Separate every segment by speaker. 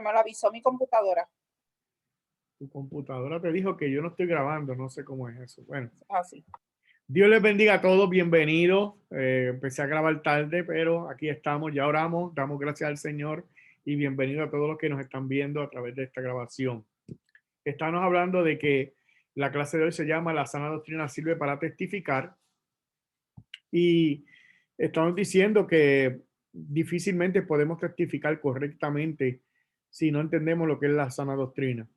Speaker 1: me lo avisó mi computadora.
Speaker 2: Tu computadora te dijo que yo no estoy grabando, no sé cómo es eso. Bueno,
Speaker 1: Así.
Speaker 2: Dios les bendiga a todos, bienvenidos. Empecé a grabar tarde, pero aquí estamos, ya oramos, damos gracias al Señor y bienvenido a todos los que nos están viendo a través de esta grabación. Estamos hablando de que la clase de hoy se llama La sana doctrina sirve para testificar y estamos diciendo que difícilmente podemos testificar correctamente si no entendemos lo que es la sana doctrina.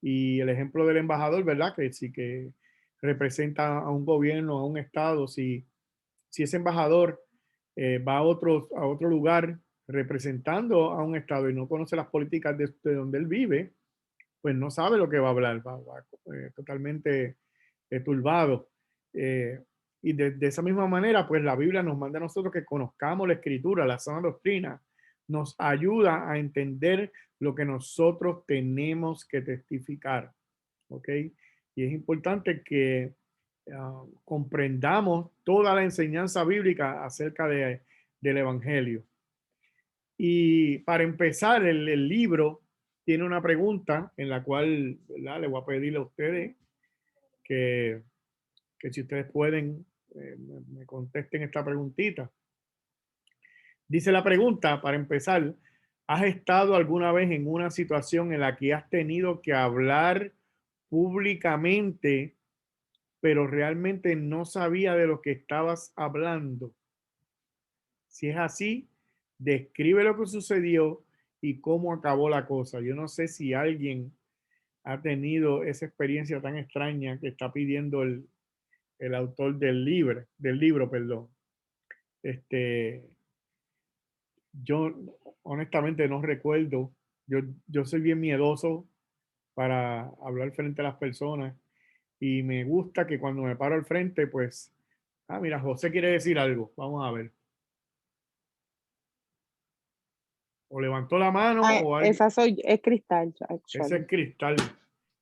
Speaker 2: Y el ejemplo del embajador, ¿verdad? Que sí que representa a un gobierno, a un estado, si ese embajador va a otro lugar representando a un estado y no conoce las políticas de donde él vive, pues no sabe lo que va a hablar, va totalmente turbado. Eh, y de esa misma manera, pues la Biblia nos manda a nosotros que conozcamos la escritura, la sana doctrina, nos ayuda a entender lo que nosotros tenemos que testificar. ¿Ok? Y es importante que comprendamos toda la enseñanza bíblica acerca del Evangelio. Y para empezar, el libro tiene una pregunta en la cual, ¿verdad? Le voy a pedirle a ustedes que, que si ustedes pueden, me contesten esta preguntita. Dice la pregunta, para empezar, ¿has estado alguna vez en una situación en la que has tenido que hablar públicamente, pero realmente no sabía de lo que estabas hablando? Si es así, describe lo que sucedió y cómo acabó la cosa. Yo no sé si alguien ha tenido esa experiencia tan extraña que está pidiendo el autor del libro, perdón. Yo honestamente no recuerdo. Yo soy bien miedoso para hablar frente a las personas y me gusta que cuando me paro al frente, pues, mira, José quiere decir algo. Vamos a ver. O levantó la mano
Speaker 1: Ah,
Speaker 2: o alguien.
Speaker 1: esa es Cristal,
Speaker 2: Ese es
Speaker 1: actually.
Speaker 2: Cristal.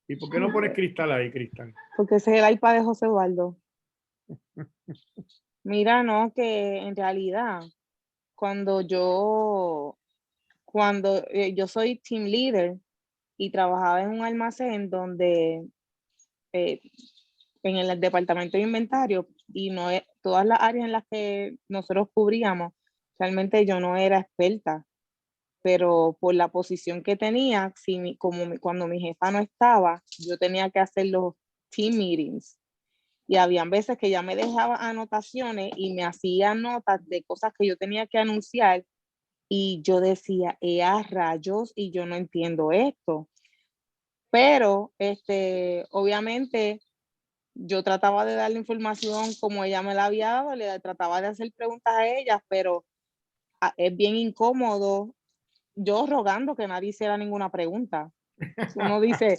Speaker 2: ¿Y por qué no pones Cristal ahí, Cristal?
Speaker 1: Porque ese es el iPad de José Eduardo. Mira, no, que en realidad, cuando yo, yo soy team leader y trabajaba en un almacén donde eh, en el departamento de inventario y no todas las áreas en las que nosotros cubríamos, realmente yo no era experta, pero por la posición que tenía, cuando mi jefa no estaba, yo tenía que hacer los team meetings. Y habían veces que ella me dejaba anotaciones y me hacía notas de cosas que yo tenía que anunciar y yo decía, rayos, y yo no entiendo esto. Pero, obviamente, yo trataba de darle información como ella me la había dado, le trataba de hacer preguntas a ella, pero es bien incómodo yo rogando que nadie hiciera ninguna pregunta. Uno dice,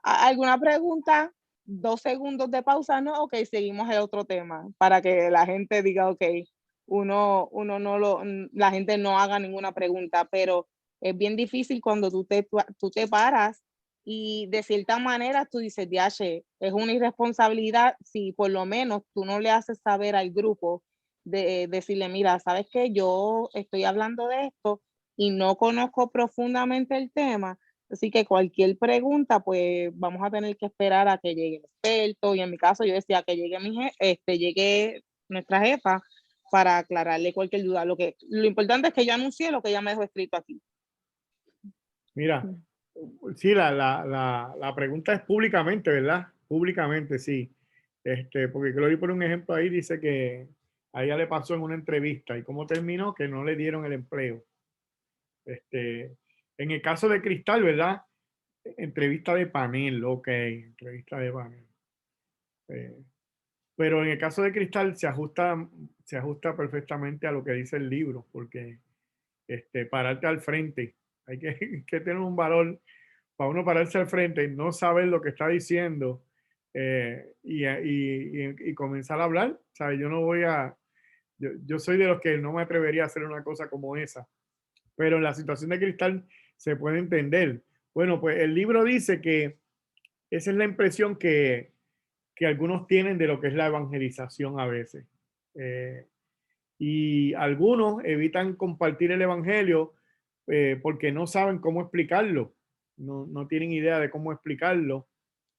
Speaker 1: ¿alguna pregunta? 2 segundos de pausa, no, ok, seguimos el otro tema, para que la gente diga, ok, la gente no haga ninguna pregunta, pero es bien difícil cuando tú te paras y de cierta manera tú dices, diache, es una irresponsabilidad si por lo menos tú no le haces saber al grupo de decirle, mira, ¿sabes qué? Yo estoy hablando de esto y no conozco profundamente el tema, así que cualquier pregunta, pues vamos a tener que esperar a que llegue el experto. Y en mi caso, yo decía que llegue llegue nuestra jefa para aclararle cualquier duda. Lo importante es que yo anuncié lo que ella me dejó escrito aquí.
Speaker 2: Mira, sí, la pregunta es públicamente, ¿verdad? Públicamente, sí. Porque Glory por un ejemplo ahí dice que a ella le pasó en una entrevista y cómo terminó, que no le dieron el empleo. En el caso de Cristal, ¿verdad? Entrevista de panel, ok, entrevista de panel. Pero en el caso de Cristal se ajusta perfectamente a lo que dice el libro, porque pararte al frente, hay que tener un valor para uno pararse al frente y no saber lo que está diciendo y comenzar a hablar. ¿Sabes? Yo no voy a, yo soy de los que no me atrevería a hacer una cosa como esa, pero en la situación de Cristal se puede entender. Bueno, pues el libro dice que esa es la impresión que algunos tienen de lo que es la evangelización a veces. Y algunos evitan compartir el evangelio porque no saben cómo explicarlo, no tienen idea de cómo explicarlo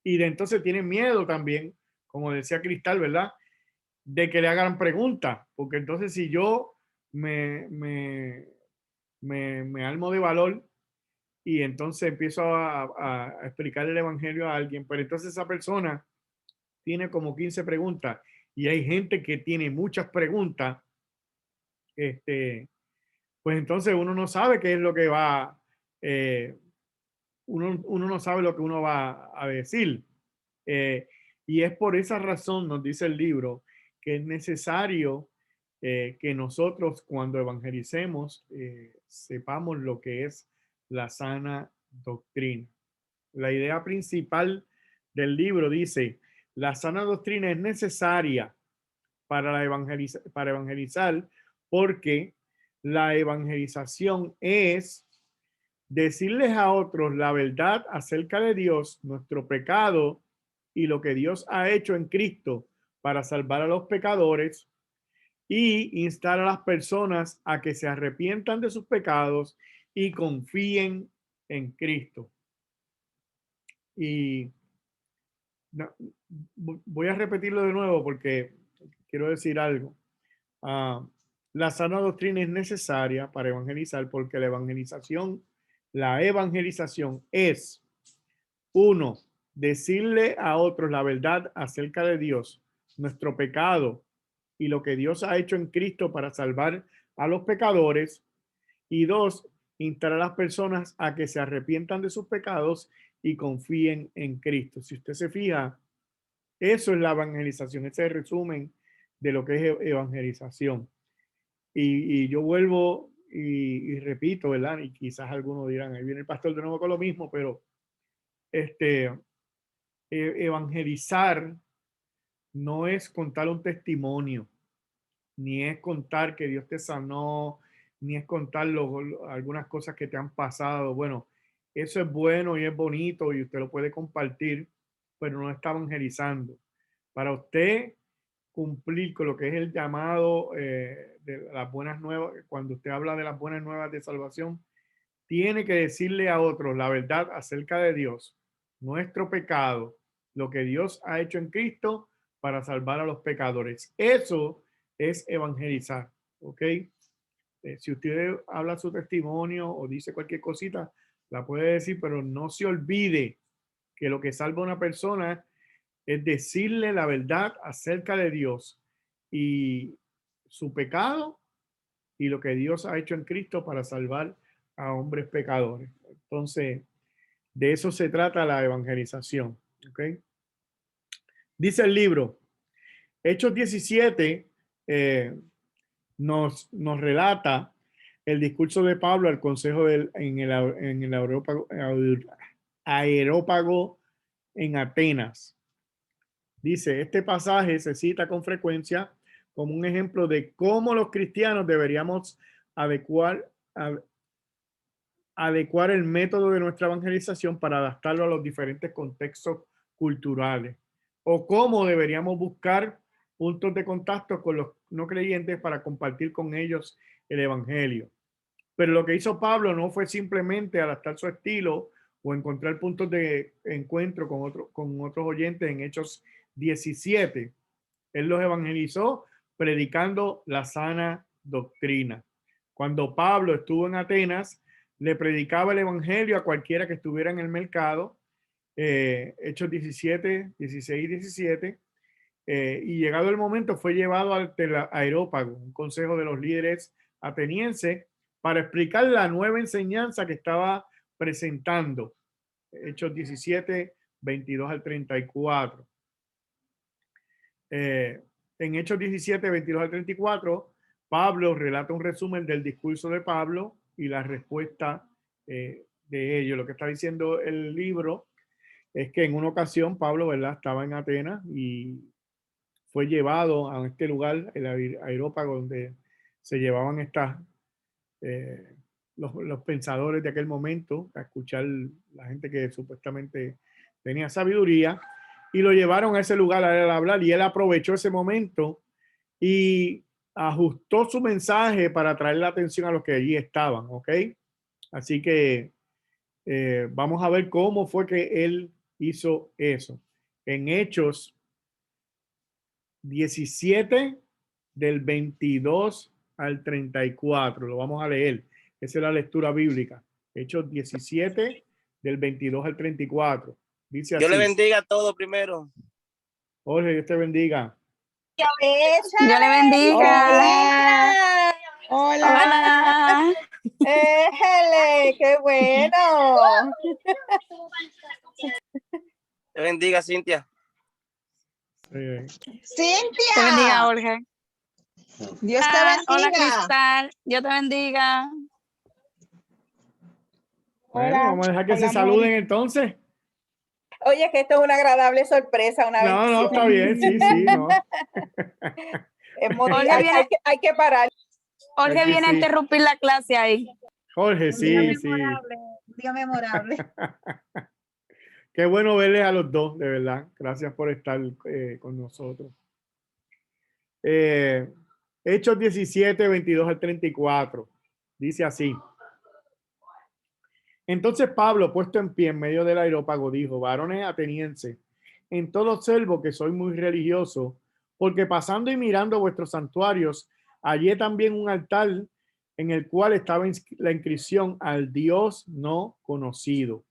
Speaker 2: y de entonces tienen miedo también, como decía Cristal, ¿verdad? De que le hagan preguntas, porque entonces si yo me armo de valor y entonces empiezo a explicar el evangelio a alguien, pero entonces esa persona tiene como 15 preguntas y hay gente que tiene muchas preguntas, pues entonces uno no sabe qué es lo que va, eh, uno no sabe lo que uno va a decir. Eh, y es por esa razón, nos dice el libro, que es necesario que nosotros cuando evangelicemos sepamos lo que es la sana doctrina. La idea principal del libro dice, la sana doctrina es necesaria para evangelizar porque la evangelización es decirles a otros la verdad acerca de Dios, nuestro pecado y lo que Dios ha hecho en Cristo para salvar a los pecadores y instar a las personas a que se arrepientan de sus pecados y confíen en Cristo. Y no, voy a repetirlo de nuevo porque quiero decir algo. La sana doctrina es necesaria para evangelizar porque la evangelización es, uno, decirle a otros la verdad acerca de Dios, nuestro pecado y lo que Dios ha hecho en Cristo para salvar a los pecadores. Y dos, instar a las personas a que se arrepientan de sus pecados y confíen en Cristo. Si usted se fija, eso es la evangelización, ese es el resumen de lo que es evangelización. Y yo vuelvo y repito, ¿verdad? Y quizás algunos dirán, ahí viene el pastor de nuevo con lo mismo, pero evangelizar no es contar un testimonio, ni es contar que Dios te sanó, ni es contar algunas cosas que te han pasado. Bueno, eso es bueno y es bonito y usted lo puede compartir, pero no está evangelizando. Para usted cumplir con lo que es el llamado de las buenas nuevas, cuando usted habla de las buenas nuevas de salvación, tiene que decirle a otros la verdad acerca de Dios, nuestro pecado, lo que Dios ha hecho en Cristo para salvar a los pecadores. Eso es evangelizar, ¿ok? Si usted habla su testimonio o dice cualquier cosita, la puede decir, pero no se olvide que lo que salva a una persona es decirle la verdad acerca de Dios y su pecado y lo que Dios ha hecho en Cristo para salvar a hombres pecadores. Entonces, de eso se trata la evangelización. ¿Okay? Dice el libro, Hechos 17 nos relata el discurso de Pablo al consejo en el aerópago en Atenas. Dice, este pasaje se cita con frecuencia como un ejemplo de cómo los cristianos deberíamos adecuar, adecuar el método de nuestra evangelización para adaptarlo a los diferentes contextos culturales o cómo deberíamos buscar puntos de contacto con los no creyentes para compartir con ellos el evangelio. Pero lo que hizo Pablo no fue simplemente adaptar su estilo o encontrar puntos de encuentro con otros oyentes en Hechos 17. Él los evangelizó predicando la sana doctrina. Cuando Pablo estuvo en Atenas, le predicaba el evangelio a cualquiera que estuviera en el mercado, Hechos 17, 16 y 17, y llegado el momento fue llevado al Areópago, un consejo de los líderes atenienses, para explicar la nueva enseñanza que estaba presentando. Hechos 17, 22 al 34. En Hechos 17, 22 al 34, Pablo relata un resumen del discurso de Pablo y la respuesta de ellos. Lo que está diciendo el libro es que en una ocasión Pablo, ¿verdad?, estaba en Atenas y fue llevado a este lugar, el Areópago, donde se llevaban eh, los pensadores de aquel momento a escuchar la gente que supuestamente tenía sabiduría, y lo llevaron a ese lugar a él hablar, y él aprovechó ese momento y ajustó su mensaje para atraer la atención a los que allí estaban, ¿ok? Así que vamos a ver cómo fue que él hizo eso. En Hechos 17 del 22 al 34, lo vamos a leer. Esa es la lectura bíblica. Hechos 17 del 22 al 34. Dice
Speaker 3: Dios le
Speaker 2: así.
Speaker 3: bendiga a todos primero.
Speaker 2: Jorge, Dios te bendiga.
Speaker 4: Dios le bendiga.
Speaker 1: Hola. Hola.
Speaker 4: Hola.
Speaker 5: ¡Éjele! ¡Qué bueno!
Speaker 3: Te bendiga, Cintia.
Speaker 5: ¡Cintia!
Speaker 4: Te bendiga, Jorge.
Speaker 5: Dios te bendiga.
Speaker 4: Hola, Cristal. Dios te bendiga.
Speaker 2: Bueno,
Speaker 1: Hola.
Speaker 2: vamos a dejar que
Speaker 1: Hola,
Speaker 2: se saluden
Speaker 1: Moni.
Speaker 2: entonces.
Speaker 5: Oye, que esto es una agradable sorpresa, una
Speaker 2: No,
Speaker 5: bendición.
Speaker 2: está bien, sí, no.
Speaker 4: Jorge viene-
Speaker 5: Hay que parar.
Speaker 4: Jorge
Speaker 2: Aquí
Speaker 4: viene a
Speaker 2: sí.
Speaker 4: interrumpir la clase ahí.
Speaker 2: Jorge, sí.
Speaker 5: Un día memorable.
Speaker 2: Qué bueno verles a los dos, de verdad. Gracias por estar con nosotros. Hechos 17, 22 al 34. Dice así. Entonces Pablo, puesto en pie en medio del aerópago, dijo: varones atenienses, en todo observo que soy muy religioso, porque pasando y mirando vuestros santuarios, hallé también un altar en el cual estaba la inscripción al Dios no conocido,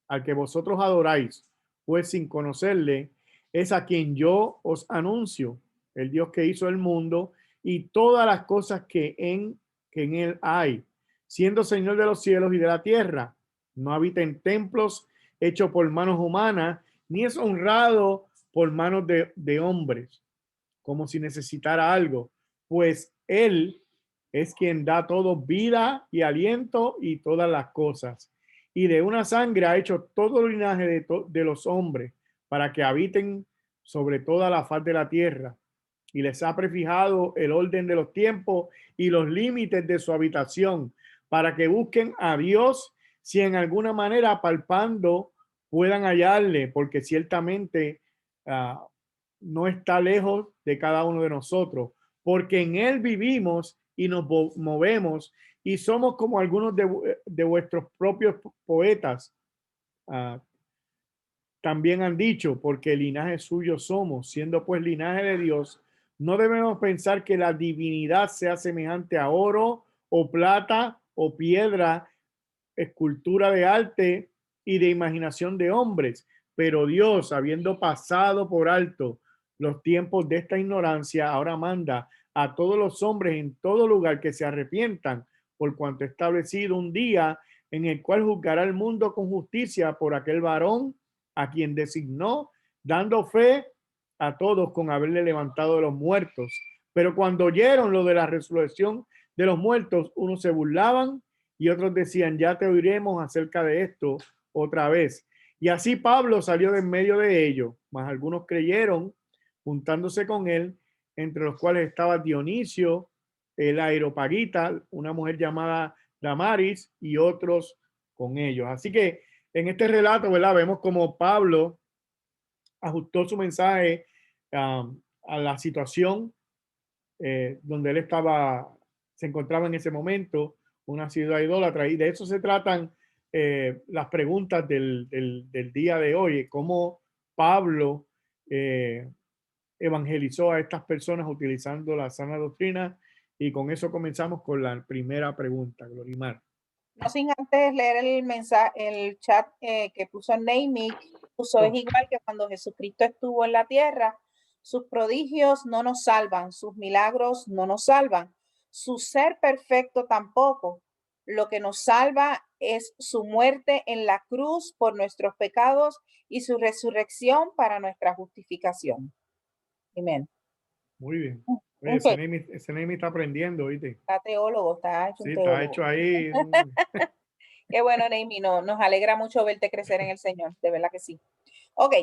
Speaker 2: al que vosotros adoráis, pues sin conocerle, es a quien yo os anuncio, el Dios que hizo el mundo y todas las cosas que en él hay, siendo Señor de los cielos y de la tierra. No habita en templos hechos por manos humanas, ni es honrado por manos de hombres, como si necesitara algo, pues él es quien da todo vida y aliento y todas las cosas. Y de una sangre ha hecho todo el linaje de los hombres para que habiten sobre toda la faz de la tierra. Y les ha prefijado el orden de los tiempos y los límites de su habitación para que busquen a Dios si en alguna manera palpando puedan hallarle, porque ciertamente no está lejos de cada uno de nosotros, porque en él vivimos y nos movemos y somos como algunos de vuestros propios poetas también han dicho, porque linaje suyo somos, siendo pues linaje de Dios. No debemos pensar que la divinidad sea semejante a oro o plata o piedra, escultura de arte y de imaginación de hombres, pero Dios, habiendo pasado por alto los tiempos de esta ignorancia, ahora manda a todos los hombres en todo lugar que se arrepientan, por cuanto ha establecido un día en el cual juzgará el mundo con justicia por aquel varón a quien designó, dando fe a todos con haberle levantado de los muertos. Pero cuando oyeron lo de la resurrección de los muertos, unos se burlaban y otros decían: ya te oiremos acerca de esto otra vez. Y así Pablo salió de en medio de ellos, mas algunos creyeron, juntándose con él, entre los cuales estaba Dionisio, el Areópagita, una mujer llamada Damaris, y otros con ellos. Así que en este relato, ¿verdad?, vemos como Pablo ajustó su mensaje a la situación donde él se encontraba en ese momento, una ciudad idólatra, y de eso se tratan las preguntas del día de hoy, cómo Pablo evangelizó a estas personas utilizando la sana doctrina, y con eso comenzamos con la primera pregunta, Glorimar.
Speaker 5: No sin antes leer el mensaje, el chat que puso Neimi, puso: es igual que cuando Jesucristo estuvo en la tierra, sus prodigios no nos salvan, sus milagros no nos salvan, su ser perfecto tampoco. Lo que nos salva es su muerte en la cruz por nuestros pecados y su resurrección para nuestra justificación. Amén.
Speaker 2: Muy bien. Oye, ese Neimi está aprendiendo, ¿viste?
Speaker 5: Está teólogo, está hecho
Speaker 2: sí,
Speaker 5: un teólogo.
Speaker 2: Está hecho ahí.
Speaker 5: Qué bueno, Neimi, nos alegra mucho verte crecer en el Señor, de verdad que sí. Ok,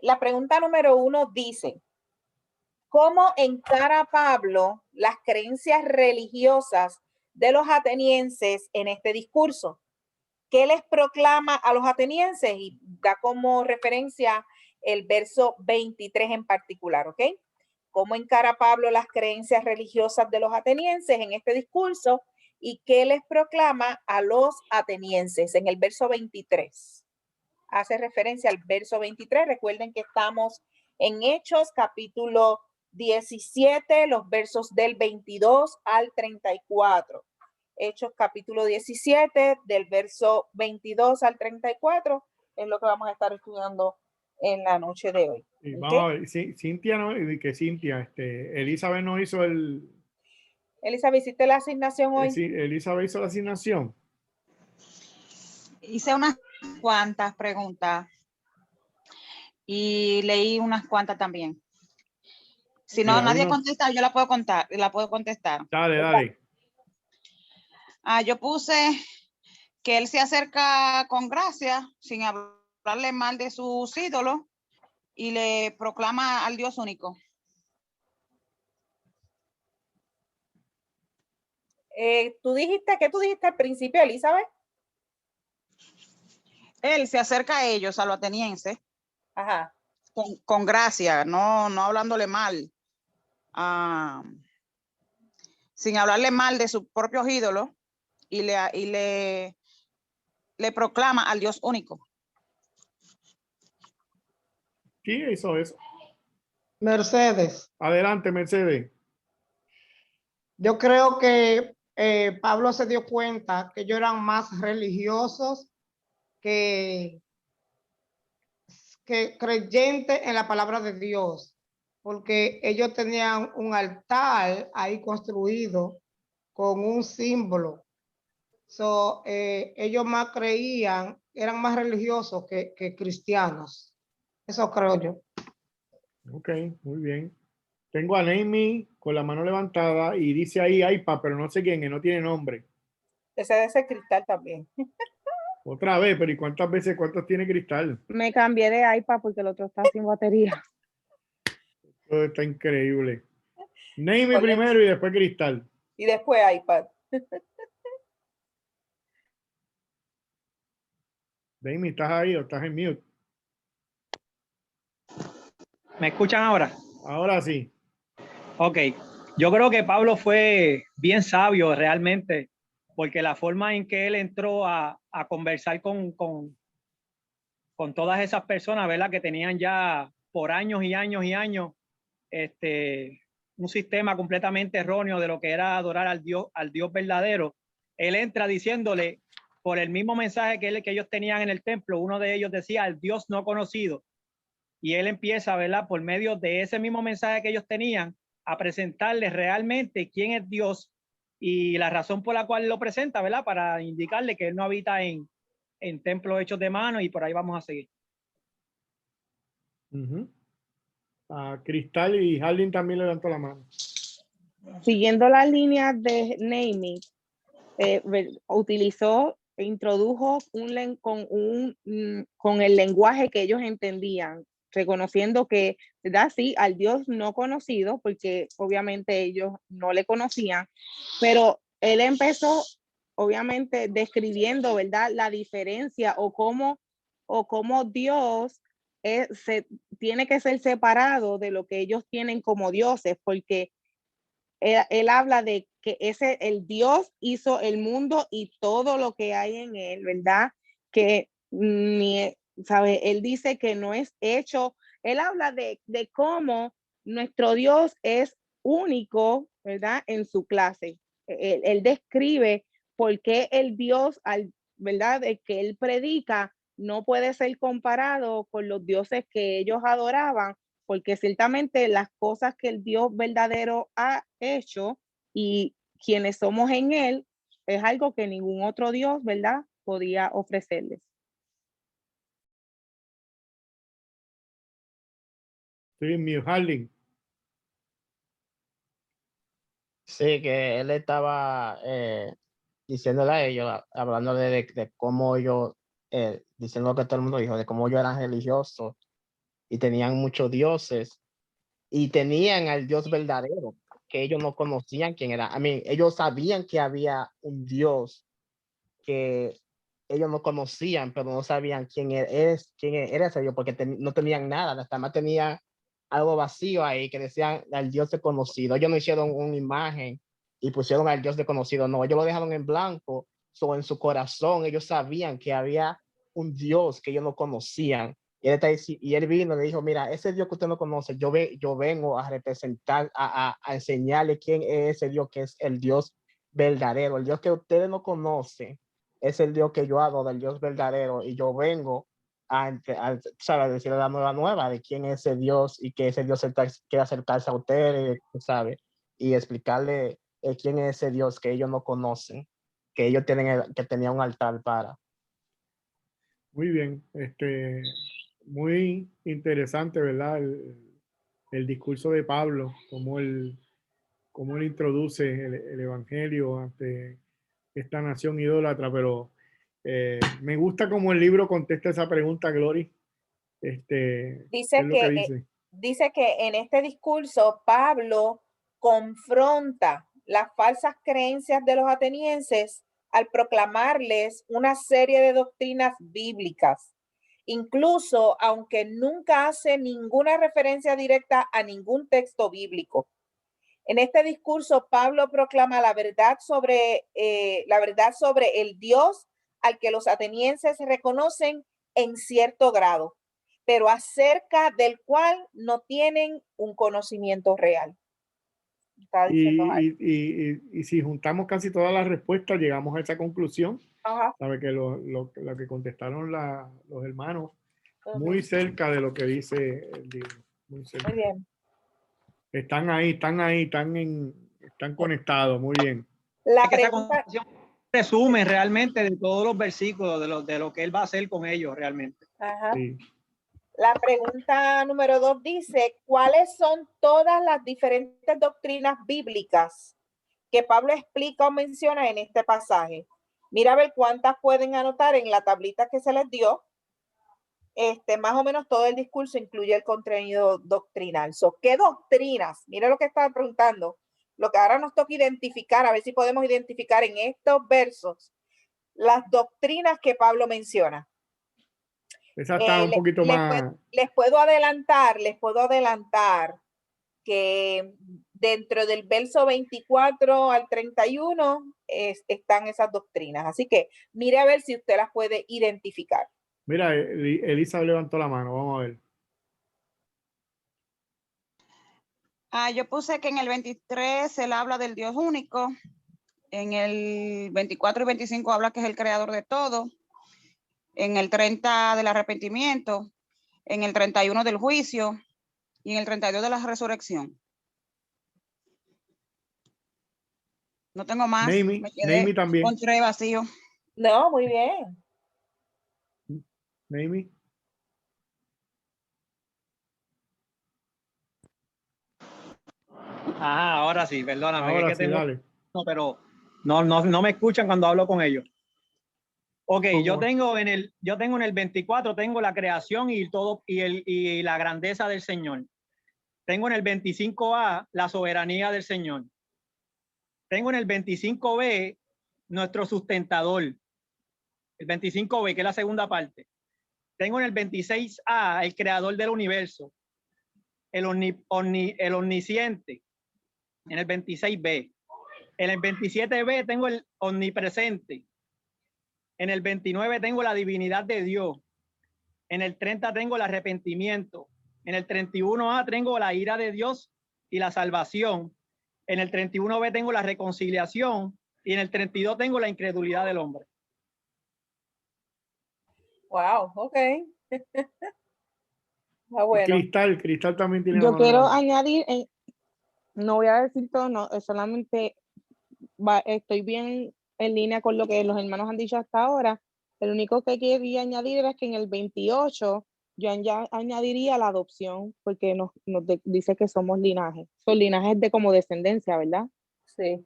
Speaker 5: la pregunta número 1 dice: ¿cómo encara Pablo las creencias religiosas de los atenienses en este discurso? ¿Qué les proclama a los atenienses? Y da como referencia el verso 23 en particular, ¿ok? ¿Cómo encara Pablo las creencias religiosas de los atenienses en este discurso? y qué les proclama a los atenienses en el verso 23. Hace referencia al verso 23. Recuerden que estamos en Hechos capítulo 17, los versos del 22 al 34. Hechos capítulo 17, del verso 22 al 34, es lo que vamos a estar estudiando en la noche de hoy.
Speaker 2: Y
Speaker 5: ¿Ok?
Speaker 2: vamos a ver, Cintia, ¿no? Y que Cintia, Elizabeth no hizo
Speaker 5: Elizabeth, ¿hiciste la asignación hoy?
Speaker 2: sí, Elizabeth hizo la asignación.
Speaker 6: Hice unas cuantas preguntas y leí unas cuantas también. Si no,
Speaker 2: Sí, hay
Speaker 6: nadie
Speaker 2: unos-
Speaker 6: contesta, yo la puedo contar, la puedo contestar.
Speaker 2: Dale.
Speaker 6: Yo puse que él se acerca con gracia, sin hablarle mal de sus ídolos, y le proclama al Dios único.
Speaker 5: ¿Qué tú dijiste al principio, Elizabeth?
Speaker 6: Él se acerca a ellos, a los atenienses,
Speaker 5: Ajá.
Speaker 6: con gracia, no hablándole mal, sin hablarle mal de sus propios ídolos, y le proclama al Dios único.
Speaker 2: Sí, hizo eso.
Speaker 7: Mercedes,
Speaker 2: Adelante, Mercedes.
Speaker 7: yo creo que Pablo se dio cuenta que ellos eran más religiosos que creyentes en la palabra de Dios, porque ellos tenían un altar ahí construido con un símbolo. Ellos más creían, eran más religiosos que cristianos. Eso creo yo.
Speaker 2: Ok, muy bien. Tengo a Naomi con la mano levantada y dice ahí iPad, pero no sé quién es, no tiene nombre.
Speaker 5: Ese de ese cristal también.
Speaker 2: Otra vez, pero ¿y cuántos tiene Cristal?
Speaker 1: Me cambié de iPad porque el otro está sin batería.
Speaker 2: Todo está increíble. Naomi
Speaker 5: ¿Cuál es?
Speaker 2: primero y después Cristal.
Speaker 5: Y después iPad.
Speaker 2: Naomi, ¿estás ahí o estás en mute?
Speaker 8: ¿Me escuchan ahora?
Speaker 2: Ahora sí.
Speaker 8: Ok. Yo creo que Pablo fue bien sabio realmente, porque la forma en que él entró a conversar con todas esas personas, ¿verdad? Que tenían ya por años y años y años un sistema completamente erróneo de lo que era adorar al Dios verdadero. Él entra diciéndole, por el mismo mensaje que ellos tenían en el templo, uno de ellos decía, el Dios no conocido. Y él empieza, ¿verdad? Por medio de ese mismo mensaje que ellos tenían, a presentarles realmente quién es Dios y la razón por la cual lo presenta, ¿verdad? Para indicarle que él no habita en templos hechos de mano, y por ahí vamos a seguir.
Speaker 2: Cristal y Harlin también levantó la mano.
Speaker 1: Siguiendo la línea de Naomi, introdujo con el lenguaje que ellos entendían, reconociendo que, ¿verdad? Sí, al Dios no conocido, porque obviamente ellos no le conocían, pero él empezó obviamente describiendo, ¿verdad? La diferencia o cómo Dios tiene que ser separado de lo que ellos tienen como dioses, porque él habla de que el Dios hizo el mundo y todo lo que hay en él, ¿verdad? Que ¿sabe? Él dice que no es hecho, él habla de cómo nuestro Dios es único, ¿verdad? En su clase. Él describe por qué el Dios, ¿verdad? De que él predica no puede ser comparado con los dioses que ellos adoraban, porque ciertamente las cosas que el Dios verdadero ha hecho y quienes somos en él es algo que ningún otro Dios, ¿verdad?, podía ofrecerles.
Speaker 2: Sí, mi Harlin.
Speaker 9: Sí, que él estaba diciéndole a ellos, hablando de cómo ellos, diciendo lo que todo el mundo dijo, de cómo ellos eran religiosos y tenían muchos dioses y tenían al Dios verdadero, que ellos no conocían quién era. Ellos sabían que había un Dios que ellos no conocían, pero no sabían quién era ese Dios, porque no tenían nada, hasta más tenían algo vacío ahí, que decían al Dios desconocido. Ellos no hicieron una imagen y pusieron al Dios desconocido. No, ellos lo dejaron en blanco. So, en su corazón ellos sabían que había un Dios que ellos no conocían. Y él vino y le dijo, mira, ese Dios que usted no conoce, yo vengo a representar, a enseñarle quién es ese Dios, que es el Dios verdadero. El Dios que ustedes no conocen es el Dios que yo adoro, el Dios verdadero. Y yo vengo ¿sabe? Decirle la nueva de quién es ese Dios y que ese Dios quiere acercarse a ustedes, ¿sabe? Y explicarle quién es ese Dios que ellos no conocen, que ellos que tenían un altar para.
Speaker 2: Muy bien, muy interesante, ¿verdad? El discurso de Pablo, cómo él introduce el evangelio ante esta nación idólatra, pero me gusta cómo el libro contesta esa pregunta, Glory. ¿Qué
Speaker 5: Dice
Speaker 2: es lo que dice?
Speaker 5: Dice que en este discurso Pablo confronta las falsas creencias de los atenienses al proclamarles una serie de doctrinas bíblicas, incluso aunque nunca hace ninguna referencia directa a ningún texto bíblico. En este discurso, Pablo proclama la verdad sobre el Dios al que los atenienses reconocen en cierto grado, pero acerca del cual no tienen un conocimiento real.
Speaker 2: Y si juntamos casi todas las respuestas, llegamos a esa conclusión.
Speaker 5: Ajá.
Speaker 2: Sabe que lo que contestaron los hermanos, muy cerca de lo que dice el libro. Muy cerca.
Speaker 5: Muy bien.
Speaker 2: Están ahí, están conectados, muy bien.
Speaker 5: La
Speaker 8: Es que esa
Speaker 5: pregunta,
Speaker 8: resumen realmente de todos los versículos, de lo que él va a hacer con ellos realmente.
Speaker 5: ajá.
Speaker 2: Sí.
Speaker 5: La pregunta número 2 dice, ¿cuáles son todas las diferentes doctrinas bíblicas que Pablo explica o menciona en este pasaje? Mira a ver cuántas pueden anotar en la tablita que se les dio. Más o menos todo el discurso incluye el contenido doctrinal. ¿Qué doctrinas? Mira lo que estaba preguntando. Lo que ahora nos toca identificar, a ver si podemos identificar en estos versos las doctrinas que Pablo menciona.
Speaker 2: Esa está un poquito más.
Speaker 5: Les puedo adelantar que dentro del verso 24 al 31 están esas doctrinas. Así que mire a ver si usted las puede identificar.
Speaker 2: Mira, Elisa levantó la mano, vamos a ver.
Speaker 6: Yo puse que en el 23 él habla del Dios único, en el 24 y 25 habla que es el creador de todo, en el 30 del arrepentimiento, en el 31 del juicio y en el 32 de la resurrección. No tengo más.
Speaker 2: Naomi,
Speaker 6: Me quedé
Speaker 2: Naomi también.
Speaker 6: con 3 vacío.
Speaker 5: No, muy bien.
Speaker 2: Naomi.
Speaker 8: Ajá, ahora sí, perdóname.
Speaker 2: Ahora
Speaker 8: es que
Speaker 2: sí, dale.
Speaker 8: No, pero no me escuchan cuando hablo con ellos. Ok,
Speaker 2: ¿Cómo?
Speaker 8: yo tengo en el 24, tengo la creación y todo y la grandeza del Señor. Tengo en el 25A la soberanía del Señor. Tengo en el 25B nuestro sustentador. El 25B, que es la segunda parte. Tengo en el 26A el creador del universo. El omnisciente. En el 26B. En el 27B tengo el omnipresente. En el 29 tengo la divinidad de Dios. En el 30 tengo el arrepentimiento. En el 31A tengo la ira de Dios y la salvación. En el 31B tengo la reconciliación. Y en el 32 tengo la incredulidad del hombre.
Speaker 5: Wow, ok. Bueno.
Speaker 2: Cristal también tiene.
Speaker 1: Yo quiero añadir, no voy a decir todo, no, solamente estoy bien en línea con lo que los hermanos han dicho hasta ahora. El único que quería añadir es que en el 28 yo añadiría la adopción, porque nos dice que somos linajes. Son linajes de como descendencia, ¿verdad?
Speaker 5: Sí.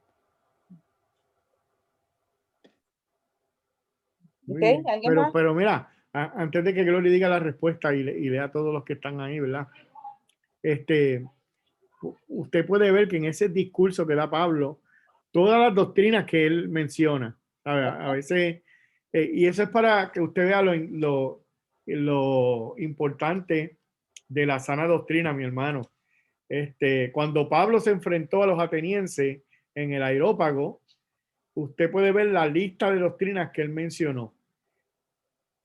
Speaker 5: Okay,
Speaker 2: pero mira, antes de que Glory diga la respuesta y lea a todos los que están ahí, ¿verdad? Usted puede ver que en ese discurso que da Pablo, todas las doctrinas que él menciona, ¿sabe? A veces, y eso es para que usted vea lo importante de la sana doctrina, mi hermano. Cuando Pablo se enfrentó a los atenienses, en el Areópago, usted puede ver la lista de doctrinas que él mencionó.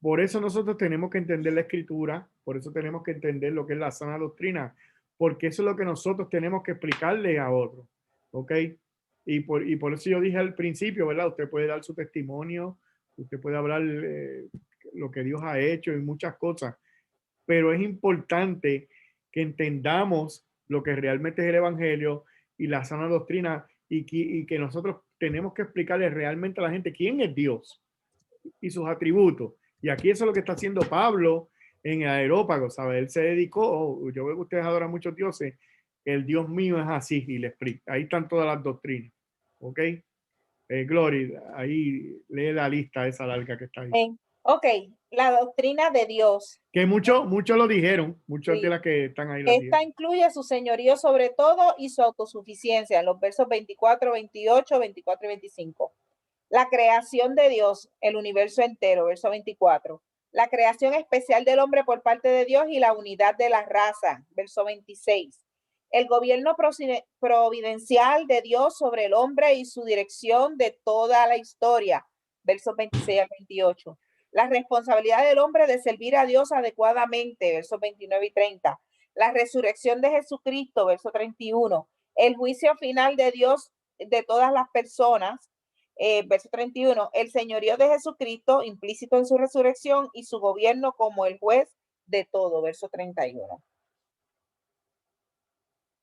Speaker 2: Por eso nosotros tenemos que entender la escritura, por eso tenemos que entender lo que es la sana doctrina, porque eso es lo que nosotros tenemos que explicarle a otros, ¿ok? Y por eso yo dije al principio, ¿verdad? Usted puede dar su testimonio, usted puede hablar lo que Dios ha hecho y muchas cosas, pero es importante que entendamos lo que realmente es el Evangelio y la sana doctrina y que nosotros tenemos que explicarle realmente a la gente quién es Dios y sus atributos. Y aquí eso es lo que está haciendo Pablo en el Areópago, ¿sabes? Él se dedicó, yo veo que ustedes adoran muchos dioses, el Dios mío es así y le explica. Ahí están todas las doctrinas, ¿ok? Glory, ahí lee la lista esa larga que está ahí.
Speaker 5: Ok, la doctrina de Dios.
Speaker 2: Que muchos lo dijeron, muchos
Speaker 5: Sí.
Speaker 2: de las que están ahí.
Speaker 5: Esta incluye su señorío sobre todo y su autosuficiencia, en los versos 24, 28, 24 y 25. La creación de Dios, el universo entero, verso 24. La creación especial del hombre por parte de Dios y la unidad de la raza, verso 26. El gobierno providencial de Dios sobre el hombre y su dirección de toda la historia, versos 26 al 28. La responsabilidad del hombre de servir a Dios adecuadamente, versos 29 y 30. La resurrección de Jesucristo, verso 31. El juicio final de Dios de todas las personas, verso 31. El señorío de Jesucristo implícito en su resurrección y su gobierno como el juez de todo, verso 31.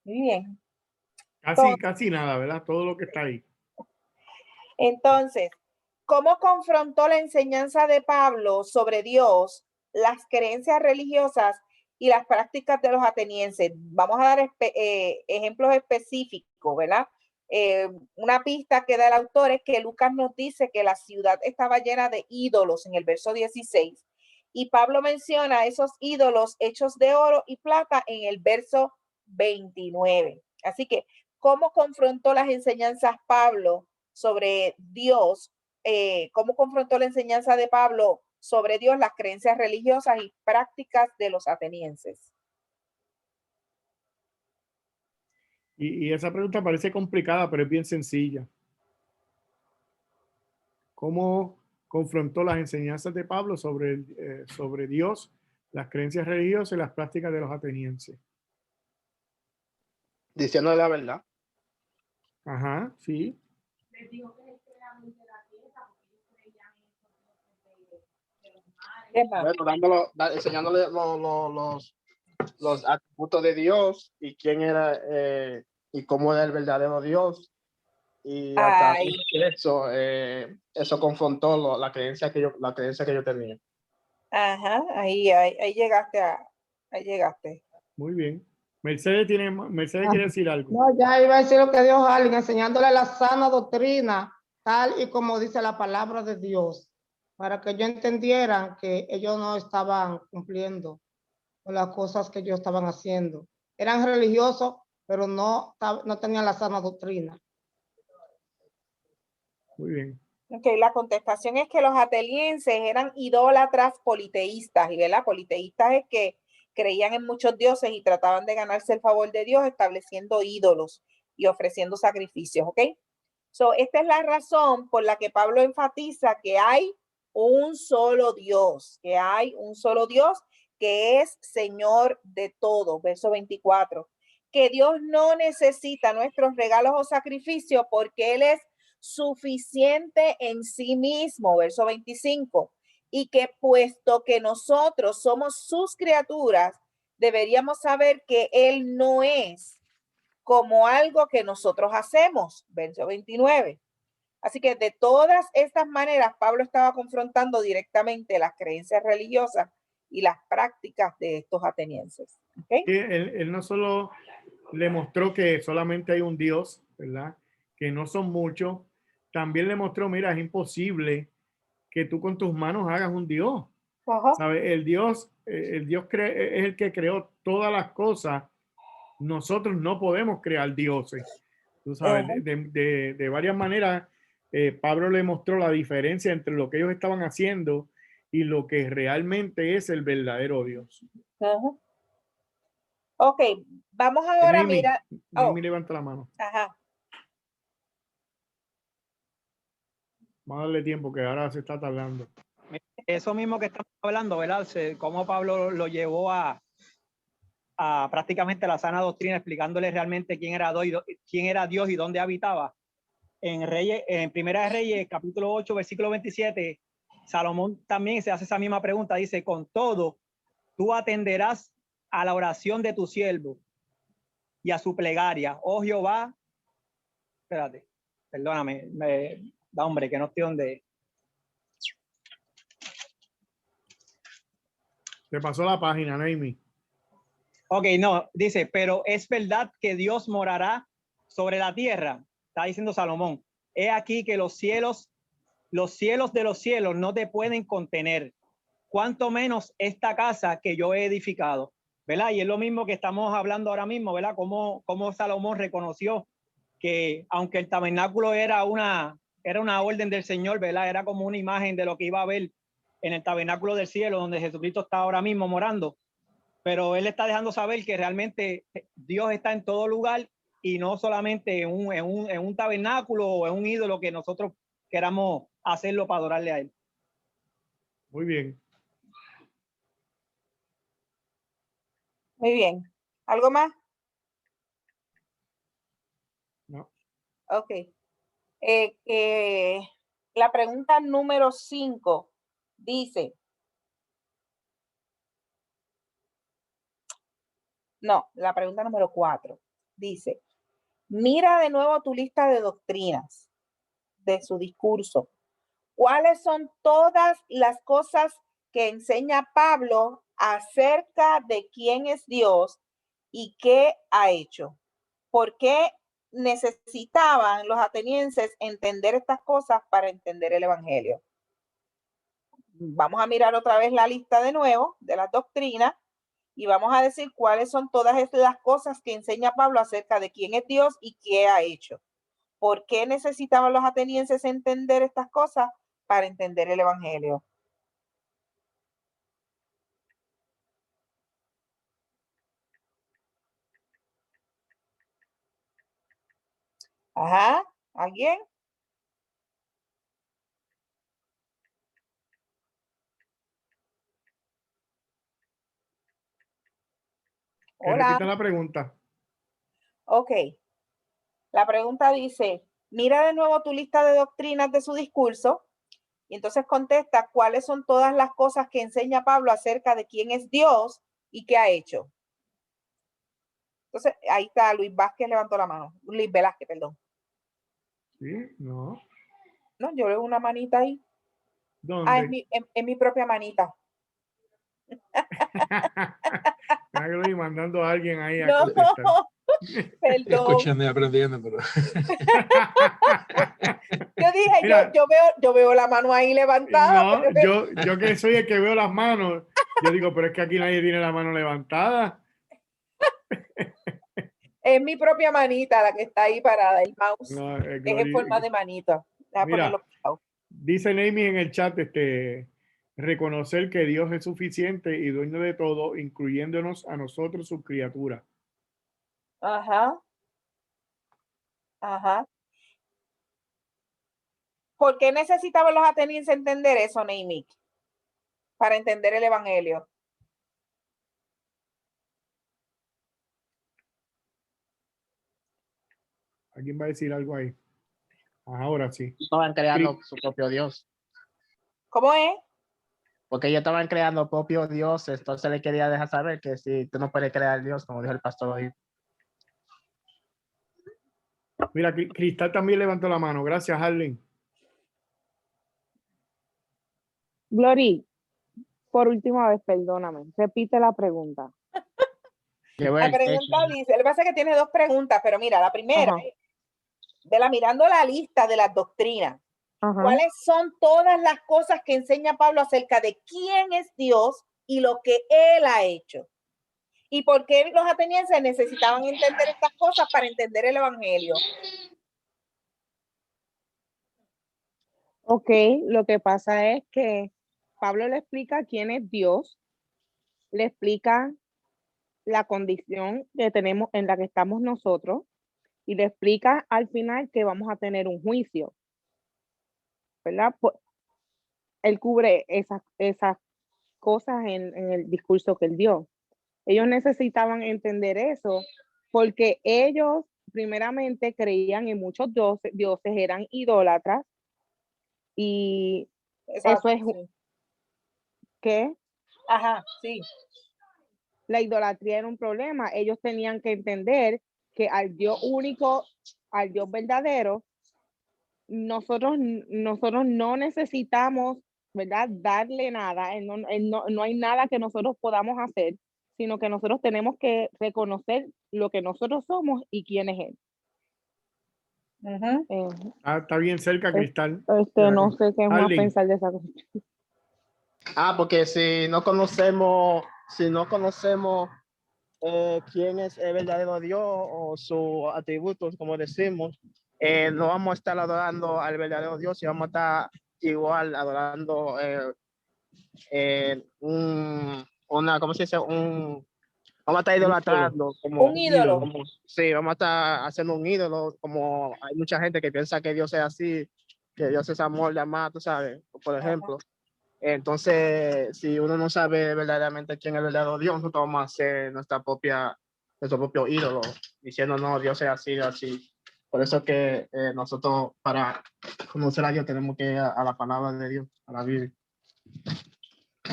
Speaker 5: Muy bien.
Speaker 2: Casi nada, ¿verdad? Todo lo que está ahí.
Speaker 5: Entonces, ¿cómo confrontó la enseñanza de Pablo sobre Dios, las creencias religiosas y las prácticas de los atenienses? Vamos a dar ejemplos específicos, ¿verdad? Una pista que da el autor es que Lucas nos dice que la ciudad estaba llena de ídolos en el verso 16 y Pablo menciona esos ídolos hechos de oro y plata en el verso 29. Así que, ¿cómo confrontó las enseñanzas Pablo sobre Dios? ¿Cómo confrontó la enseñanza de Pablo sobre Dios, las creencias religiosas y prácticas de los atenienses?
Speaker 2: Y esa pregunta parece complicada, pero es bien sencilla. ¿Cómo confrontó las enseñanzas de Pablo sobre Dios, las creencias religiosas y las prácticas de los atenienses?
Speaker 9: Diciéndole la verdad.
Speaker 2: Ajá, sí.
Speaker 10: Les dijo que es el creador de la tierra, porque ellos creían en los mares.
Speaker 9: Bueno, enseñándole los atributos de Dios y quién era y cómo era el verdadero Dios. Y a través de eso confrontó la creencia que yo tenía.
Speaker 5: Ajá, ahí llegaste ahí llegaste.
Speaker 2: Muy bien. Mercedes quiere decir algo.
Speaker 7: No, ya iba a decir lo que dijo alguien, enseñándole la sana doctrina, tal y como dice la palabra de Dios, para que ellos entendieran que ellos no estaban cumpliendo con las cosas que ellos estaban haciendo. Eran religiosos, pero no tenían la sana doctrina.
Speaker 2: Muy bien.
Speaker 5: Okay, la contestación es que los atenienses eran idólatras politeístas, y ¿verdad? Politeístas es que creían en muchos dioses y trataban de ganarse el favor de Dios estableciendo ídolos y ofreciendo sacrificios, ¿ok? Esta es la razón por la que Pablo enfatiza que hay un solo Dios, que es Señor de todo, verso 24, que Dios no necesita nuestros regalos o sacrificios porque Él es suficiente en sí mismo, verso 25, y que puesto que nosotros somos sus criaturas, deberíamos saber que Él no es como algo que nosotros hacemos, verso 29. Así que de todas estas maneras, Pablo estaba confrontando directamente las creencias religiosas y las prácticas de estos atenienses. ¿Okay?
Speaker 2: Él no solo le mostró que solamente hay un Dios, ¿verdad? Que no son muchos. También le mostró, mira, es imposible que tú con tus manos hagas un Dios. ¿Sabes? El Dios es el que creó todas las cosas. Nosotros no podemos crear dioses. Tú sabes, de varias maneras, Pablo le mostró la diferencia entre lo que ellos estaban haciendo y lo que realmente es el verdadero Dios.
Speaker 5: Ok, vamos ahora a mirar.
Speaker 2: Noemi levanta la mano.
Speaker 5: Ajá.
Speaker 2: Vamos a darle tiempo que ahora se está tardando.
Speaker 8: Eso mismo que estamos hablando, ¿verdad? Cómo Pablo lo llevó a prácticamente la sana doctrina, explicándole realmente quién era Dios y dónde habitaba. En Primera de Reyes, capítulo 8, versículo 27, Salomón también se hace esa misma pregunta. Dice, con todo, tú atenderás a la oración de tu siervo y a su plegaria. Oh Jehová, espérate, perdóname, hombre, que no estoy donde.
Speaker 2: Te pasó la página, Naomi.
Speaker 8: Ok, no, dice, pero es verdad que Dios morará sobre la tierra. Está diciendo Salomón. He aquí que los cielos de los cielos no te pueden contener, cuanto menos esta casa que yo he edificado, ¿verdad? Y es lo mismo que estamos hablando ahora mismo, ¿verdad? Cómo Salomón reconoció que aunque el tabernáculo era una orden del Señor, ¿verdad? Era como una imagen de lo que iba a haber en el tabernáculo del cielo, donde Jesucristo está ahora mismo morando. Pero él está dejando saber que realmente Dios está en todo lugar y no solamente en un tabernáculo o en un ídolo que nosotros queramos hacerlo para adorarle a él.
Speaker 2: Muy bien.
Speaker 5: Muy bien. ¿Algo más?
Speaker 2: No.
Speaker 5: Ok. La pregunta número 5 dice, no, la pregunta número 4 dice, mira de nuevo tu lista de doctrinas de su discurso. ¿Cuáles son todas las cosas que enseña Pablo acerca de quién es Dios y qué ha hecho? ¿Por qué necesitaban los atenienses entender estas cosas para entender el evangelio? Vamos a mirar otra vez la lista de nuevo de las doctrinas y vamos a decir cuáles son todas las cosas que enseña Pablo acerca de quién es Dios y qué ha hecho. ¿Por qué necesitaban los atenienses entender estas cosas para entender el evangelio? Ajá, ¿alguien?
Speaker 2: Que
Speaker 5: Hola.
Speaker 2: repita la pregunta.
Speaker 5: Ok. La pregunta dice, mira de nuevo tu lista de doctrinas de su discurso y entonces contesta cuáles son todas las cosas que enseña Pablo acerca de quién es Dios y qué ha hecho. Entonces, ahí está, Luis Vázquez levantó la mano. Luis Velázquez, perdón.
Speaker 2: Sí, no.
Speaker 5: No, yo veo una manita ahí.
Speaker 2: ¿Dónde?
Speaker 5: Ah, es mi propia manita.
Speaker 2: Estoy mandando a alguien ahí a
Speaker 5: No,
Speaker 2: contestar.
Speaker 5: perdón.
Speaker 11: Escuchando y aprendiendo, pero.
Speaker 5: Yo dije,
Speaker 2: Mira,
Speaker 5: yo veo la mano ahí levantada.
Speaker 2: No, yo que soy el que veo las manos, yo digo, pero es que aquí nadie tiene la mano levantada.
Speaker 5: Es mi propia manita la que está ahí parada, el mouse.
Speaker 2: No,
Speaker 5: Es en forma de manita.
Speaker 2: Mira, dice Naomi en el chat, reconocer que Dios es suficiente y dueño de todo, incluyéndonos a nosotros, sus criaturas.
Speaker 5: Ajá. Ajá. ¿Por qué necesitaban los atenienses entender eso, Neimic? Para entender el evangelio.
Speaker 2: ¿Alguien va a decir algo ahí? Ahora sí.
Speaker 9: Estaban creando su propio Dios.
Speaker 5: ¿Cómo es?
Speaker 9: Porque ellos estaban creando propio Dios, entonces le quería dejar saber que si tú no puedes crear Dios, como dijo el pastor hoy.
Speaker 2: Mira, Cristal también levantó la mano. Gracias, Harlem.
Speaker 1: Glory, por última vez, perdóname, repite la pregunta.
Speaker 5: La pregunta dice, lo que pasa es que tiene dos preguntas, pero mira, la primera, mirando la lista de las doctrinas, ¿cuáles son todas las cosas que enseña Pablo acerca de quién es Dios y lo que él ha hecho? ¿Y por qué los atenienses necesitaban entender estas cosas para entender el evangelio?
Speaker 1: Ok, lo que pasa es que Pablo le explica quién es Dios, le explica la condición que tenemos en la que estamos nosotros y le explica al final que vamos a tener un juicio. ¿verdad? Él cubre esas cosas en el discurso que él dio. Ellos necesitaban entender eso porque ellos primeramente creían en muchos dioses, eran idólatras y
Speaker 5: Exacto,
Speaker 1: eso es
Speaker 5: sí.
Speaker 1: que
Speaker 5: Ajá, sí.
Speaker 1: la idolatría era un problema. Ellos tenían que entender que al Dios único, al Dios verdadero, nosotros no necesitamos, ¿verdad? Darle nada. No hay nada que nosotros podamos hacer, sino que nosotros tenemos que reconocer lo que nosotros somos y quién es Él.
Speaker 2: Está bien cerca, Cristal.
Speaker 1: No sé qué más
Speaker 2: Arlene.
Speaker 1: pensar de esa cosa.
Speaker 9: Porque si no conocemos quién es el verdadero Dios o sus atributos, como decimos, no vamos a estar adorando al verdadero Dios y vamos a estar igual adorando ¿cómo se dice? Vamos a estar idolatrando como
Speaker 5: Un ídolo.
Speaker 9: sí, vamos a estar haciendo un ídolo, como hay mucha gente que piensa que Dios es así, que Dios es amor, de amar, tú sabes, por ejemplo. Entonces, si uno no sabe verdaderamente quién es el verdadero Dios, nosotros vamos a hacer nuestro propio ídolo, diciendo, no, Dios es así, así. Por eso que nosotros, para conocer a Dios, tenemos que ir a la palabra de Dios, a la Biblia.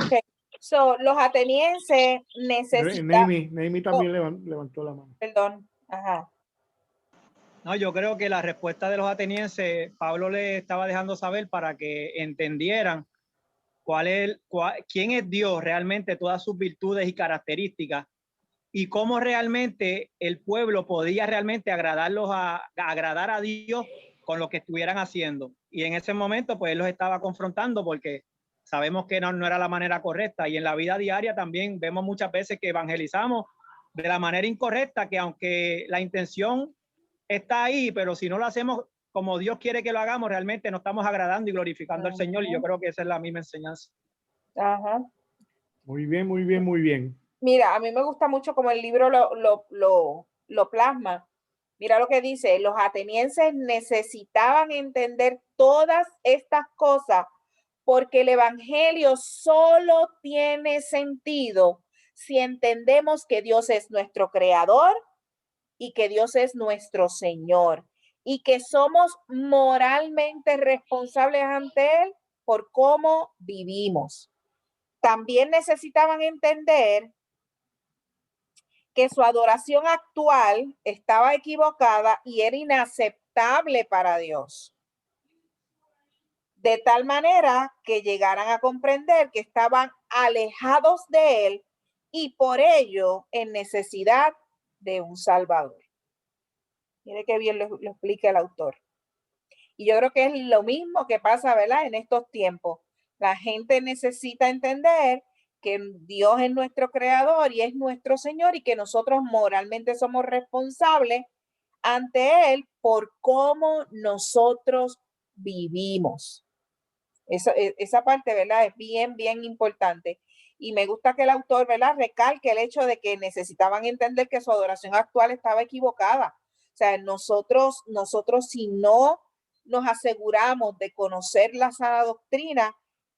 Speaker 5: Okay. So, los atenienses necesitan...
Speaker 2: Naimi también levantó la mano.
Speaker 5: Perdón. Ajá.
Speaker 8: No, yo creo que la respuesta de los atenienses, Pablo le estaba dejando saber para que entendieran quién es Dios realmente, todas sus virtudes y características, y cómo realmente el pueblo podía realmente agradar a Dios con lo que estuvieran haciendo. Y en ese momento, pues él los estaba confrontando porque sabemos que no era la manera correcta. Y en la vida diaria también vemos muchas veces que evangelizamos de la manera incorrecta, que aunque la intención está ahí, pero si no lo hacemos como Dios quiere que lo hagamos, realmente no estamos agradando y glorificando al Señor. Y yo creo que esa es la misma enseñanza.
Speaker 5: Ajá.
Speaker 2: Muy bien, muy bien, muy bien.
Speaker 5: Mira, a mí me gusta mucho como el libro lo plasma. Mira lo que dice, los atenienses necesitaban entender todas estas cosas porque el evangelio solo tiene sentido si entendemos que Dios es nuestro creador y que Dios es nuestro Señor y que somos moralmente responsables ante Él por cómo vivimos. También necesitaban entender que su adoración actual estaba equivocada y era inaceptable para Dios. De tal manera que llegaran a comprender que estaban alejados de Él y por ello en necesidad de un Salvador. Mire qué bien lo explica el autor. Y yo creo que es lo mismo que pasa, ¿verdad? En estos tiempos. La gente necesita entender que Dios es nuestro creador y es nuestro Señor y que nosotros moralmente somos responsables ante Él por cómo nosotros vivimos. Esa parte, ¿verdad? Es bien, bien importante. Y me gusta que el autor, ¿verdad? Recalque el hecho de que necesitaban entender que su adoración actual estaba equivocada. O sea, nosotros si no nos aseguramos de conocer la sana doctrina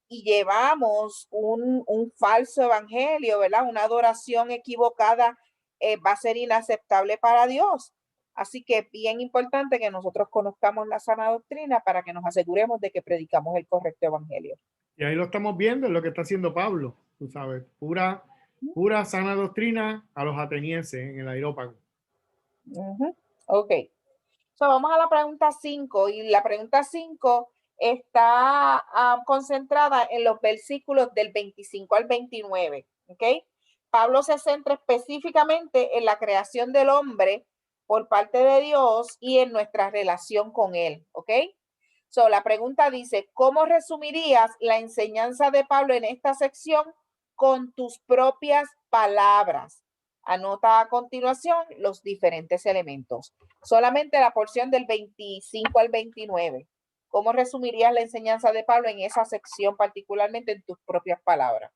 Speaker 5: y llevamos un falso evangelio, ¿verdad? Una adoración equivocada, va a ser inaceptable para Dios. Así que es bien importante que nosotros conozcamos la sana doctrina para que nos aseguremos de que predicamos el correcto evangelio.
Speaker 2: Y ahí lo estamos viendo, es lo que está haciendo Pablo, tú sabes, pura sana doctrina a los atenienses en el Areópago.
Speaker 5: Ok. So, vamos a la pregunta 5 y la pregunta 5 está concentrada en los versículos del 25 al 29. Ok. Pablo se centra específicamente en la creación del hombre por parte de Dios y en nuestra relación con él. Ok. So, la pregunta dice, ¿cómo resumirías la enseñanza de Pablo en esta sección con tus propias palabras? Anota a continuación los diferentes elementos. Solamente la porción del 25 al 29. ¿Cómo resumirías la enseñanza de Pablo en esa sección, particularmente en tus propias palabras?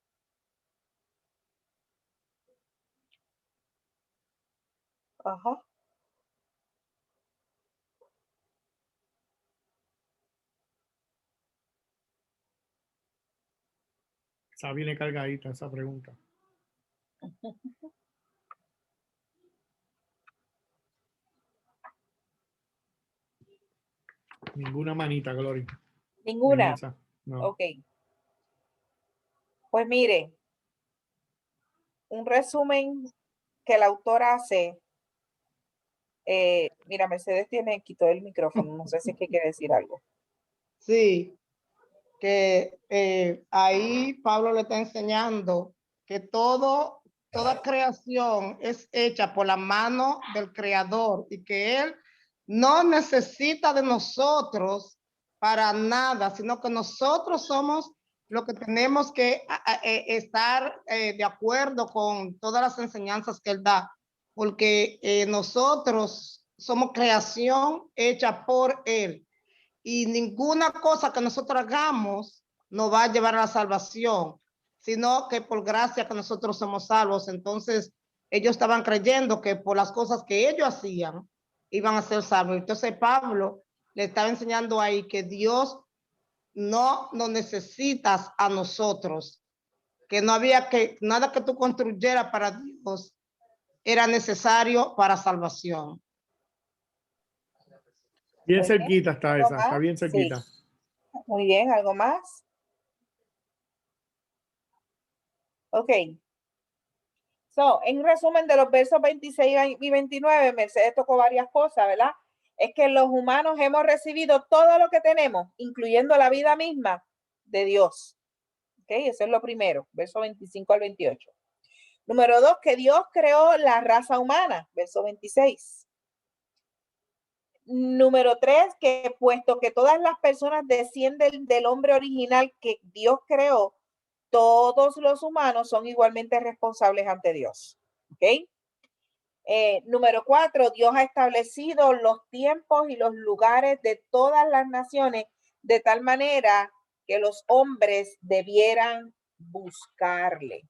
Speaker 5: Ajá.
Speaker 2: Esa viene cargadita, esa pregunta. Ninguna manita, Glory.
Speaker 5: Ninguna.
Speaker 2: En esa, no.
Speaker 5: Ok. Pues mire, un resumen que el autor hace. Mira, Mercedes quitó el micrófono. No sé si es que quiere decir algo.
Speaker 7: Sí, que ahí Pablo le está enseñando que toda creación es hecha por la mano del Creador y que Él no necesita de nosotros para nada, sino que nosotros somos lo que tenemos que estar de acuerdo con todas las enseñanzas que Él da, porque nosotros somos creación hecha por Él. Y ninguna cosa que nosotros hagamos nos va a llevar a la salvación, sino que por gracia que nosotros somos salvos. Entonces, ellos estaban creyendo que por las cosas que ellos hacían, iban a ser salvos. Entonces, Pablo le estaba enseñando ahí que Dios no nos necesitas a nosotros, que no había que, nada que tú construyeras para Dios era necesario para salvación.
Speaker 2: Bien
Speaker 5: Muy
Speaker 2: cerquita está
Speaker 5: ¿Algo
Speaker 2: esa, está
Speaker 5: más?
Speaker 2: bien cerquita.
Speaker 5: Sí. Muy bien, ¿algo más? Ok. So, en resumen de los versos 26 y 29, Mercedes tocó varias cosas, ¿verdad? Es que los humanos hemos recibido todo lo que tenemos, incluyendo la vida misma de Dios. Ok, eso es lo primero, verso 25 al 28. Número 2, que Dios creó la raza humana, verso 26. Número 3, que puesto que todas las personas descienden del hombre original que Dios creó, todos los humanos son igualmente responsables ante Dios. ¿Ok? Número 4, Dios ha establecido los tiempos y los lugares de todas las naciones de tal manera que los hombres debieran buscarle.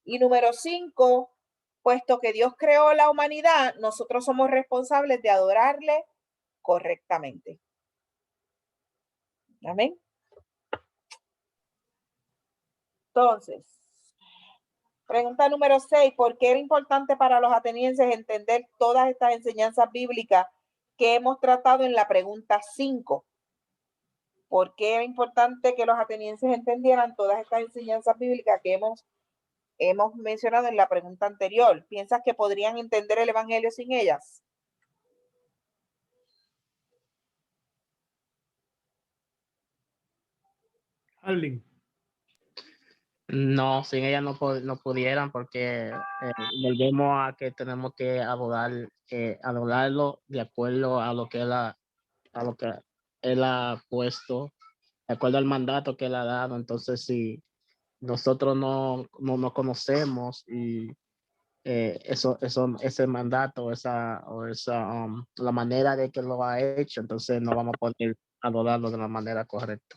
Speaker 5: Y número 5, puesto que Dios creó la humanidad, nosotros somos responsables de adorarle correctamente. Amén. Entonces, pregunta número 6, ¿por qué era importante para los atenienses entender todas estas enseñanzas bíblicas que hemos tratado en la pregunta 5? ¿Por qué era importante que los atenienses entendieran todas estas enseñanzas bíblicas que hemos mencionado en la pregunta anterior? ¿Piensas que podrían entender el evangelio sin ellas?
Speaker 2: Arlene.
Speaker 9: No, sin ella no pudieran porque volvemos a que tenemos que adorarlo de acuerdo a lo que él ha puesto, de acuerdo al mandato que él ha dado. Entonces, si nosotros no conocemos y ese mandato, la manera de que lo ha hecho, entonces no vamos a poder adorarlo de la manera correcta.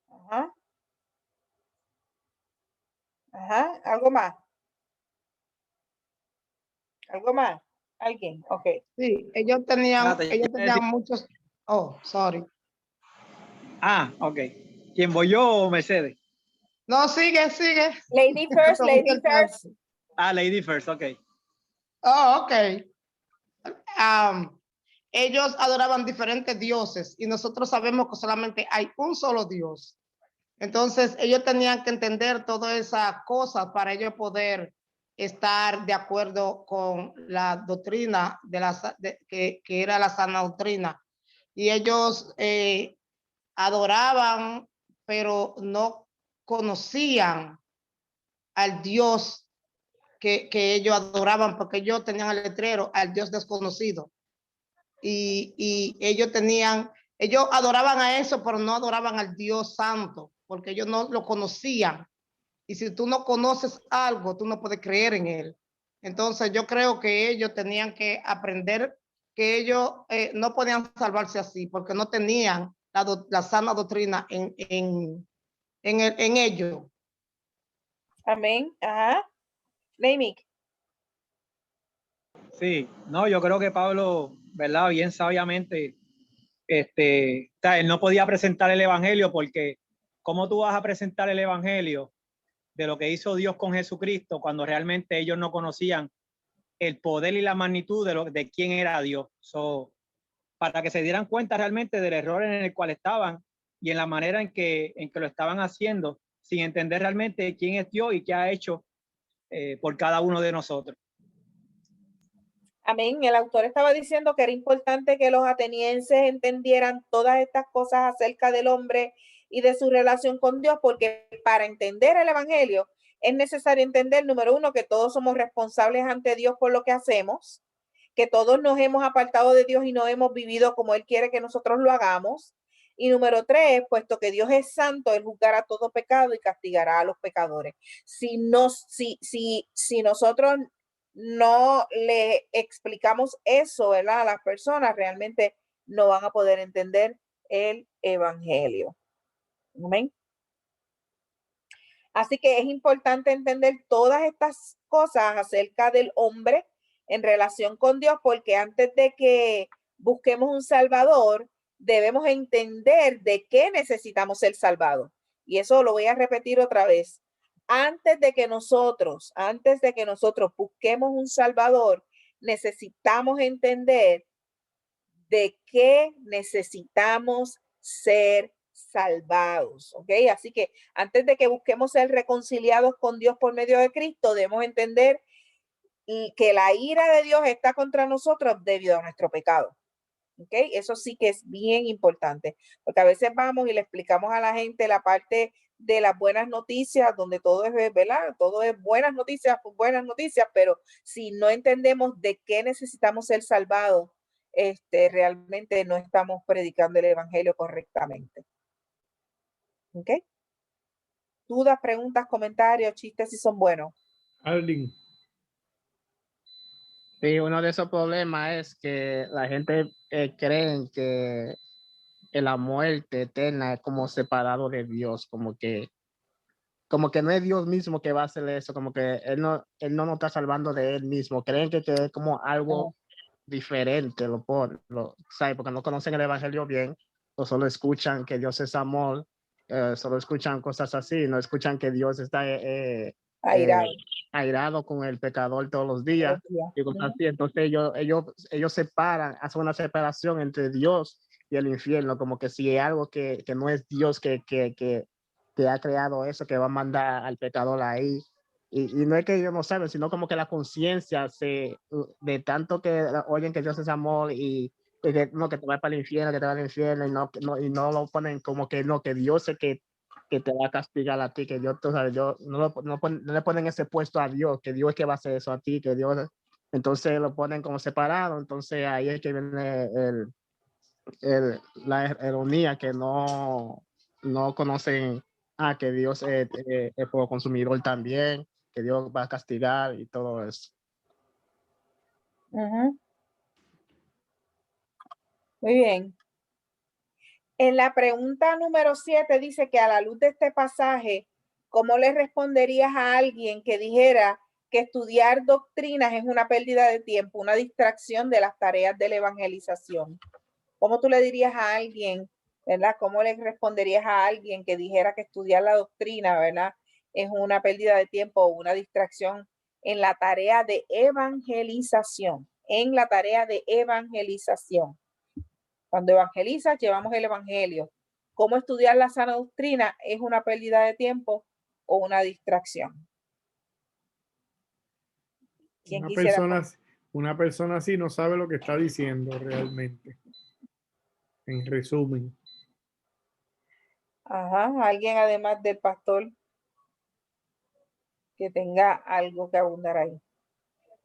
Speaker 5: Ajá. Ajá. ¿Algo más? ¿Algo más? ¿Alguien? Ok.
Speaker 7: Sí, ellos tenían
Speaker 8: Espérate,
Speaker 7: muchos. Oh, sorry.
Speaker 8: ok. ¿Quién voy yo o Mercedes?
Speaker 7: No, sigue.
Speaker 5: Lady first, lady first.
Speaker 8: Lady first, ok.
Speaker 7: Oh, ok. Ellos adoraban diferentes dioses y nosotros sabemos que solamente hay un solo Dios. Entonces, ellos tenían que entender todas esas cosas para ellos poder estar de acuerdo con la doctrina que era la sana doctrina. Y ellos adoraban, pero no conocían al Dios que ellos adoraban, porque ellos tenían el letrero al Dios desconocido. Y ellos adoraban a eso, pero no adoraban al Dios santo, porque ellos no lo conocían. Y si tú no conoces algo, tú no puedes creer en él. Entonces yo creo que ellos tenían que aprender que ellos no podían salvarse así, porque no tenían la sana doctrina en ellos.
Speaker 5: Amén. Ajá. Neimic.
Speaker 8: Sí, no, yo creo que Pablo, ¿verdad? Bien sabiamente, él no podía presentar el evangelio porque ¿cómo tú vas a presentar el evangelio de lo que hizo Dios con Jesucristo cuando realmente ellos no conocían el poder y la magnitud de quién era Dios? Para que se dieran cuenta realmente del error en el cual estaban y en la manera en que lo estaban haciendo, sin entender realmente quién es Dios y qué ha hecho por cada uno de nosotros.
Speaker 5: Amén. El autor estaba diciendo que era importante que los atenienses entendieran todas estas cosas acerca del hombre y de su relación con Dios, porque para entender el evangelio es necesario entender, número uno, que todos somos responsables ante Dios por lo que hacemos, que todos nos hemos apartado de Dios y no hemos vivido como Él quiere que nosotros lo hagamos. Y número tres, puesto que Dios es santo, Él juzgará todo pecado y castigará a los pecadores. Si nosotros no le explicamos eso, ¿verdad?, a las personas, realmente no van a poder entender el evangelio. Amén. Así que es importante entender todas estas cosas acerca del hombre en relación con Dios, porque antes de que busquemos un salvador, debemos entender de qué necesitamos ser salvados. Y eso lo voy a repetir otra vez. Antes de que nosotros busquemos un salvador, necesitamos entender de qué necesitamos ser salvados, ¿ok? Así que antes de que busquemos ser reconciliados con Dios por medio de Cristo, debemos entender que la ira de Dios está contra nosotros debido a nuestro pecado. ¿Ok? Eso sí que es bien importante, porque a veces vamos y le explicamos a la gente la parte de las buenas noticias, donde todo es, ¿verdad? Todo es buenas noticias, pero si no entendemos de qué necesitamos ser salvados, realmente no estamos predicando el evangelio correctamente. ¿Ok? Dudas, preguntas, comentarios, chistes si son buenos.
Speaker 2: Arlene.
Speaker 9: Sí, uno de esos problemas es que la gente cree que la muerte eterna es como separado de Dios, como que no es Dios mismo que va a hacer eso, como que él no nos está salvando de él mismo. Creen que es como algo diferente, ¿sabes? Porque no conocen el evangelio bien, o solo escuchan que Dios es amor, solo escuchan cosas así, no escuchan que Dios está airado con el pecador todos los días y cosas así. Entonces ellos separan, hacen una separación entre Dios y el infierno, como que si es algo que no es Dios que ha creado eso, que va a mandar al pecador ahí. Y no es que ellos no saben, sino como que la conciencia de tanto que oyen que Dios es amor y que no, que te va para el infierno, que te va al infierno, y no lo ponen como que no, que Dios es que te va a castigar a ti, que Dios, tú sabes, no le ponen ese puesto a Dios, que Dios es que va a hacer eso a ti, que Dios, entonces lo ponen como separado. Entonces ahí es que viene la ironía, que no conocen que Dios es fuego consumidor también, que Dios va a castigar y todo eso.
Speaker 5: Muy bien. En la pregunta número 7 dice que a la luz de este pasaje, ¿cómo le responderías a alguien que dijera que estudiar doctrinas es una pérdida de tiempo, una distracción de las tareas de la evangelización? ¿Cómo tú le dirías a alguien, verdad? ¿Cómo le responderías a alguien que dijera que estudiar la doctrina, verdad, es una pérdida de tiempo o una distracción en la tarea de evangelización? En la tarea de evangelización. Cuando evangelizas, llevamos el evangelio. ¿Cómo estudiar la sana doctrina es una pérdida de tiempo o una distracción?
Speaker 2: Una persona así no sabe lo que está diciendo realmente. En resumen.
Speaker 5: Ajá, alguien además del pastor que tenga algo que abundar ahí.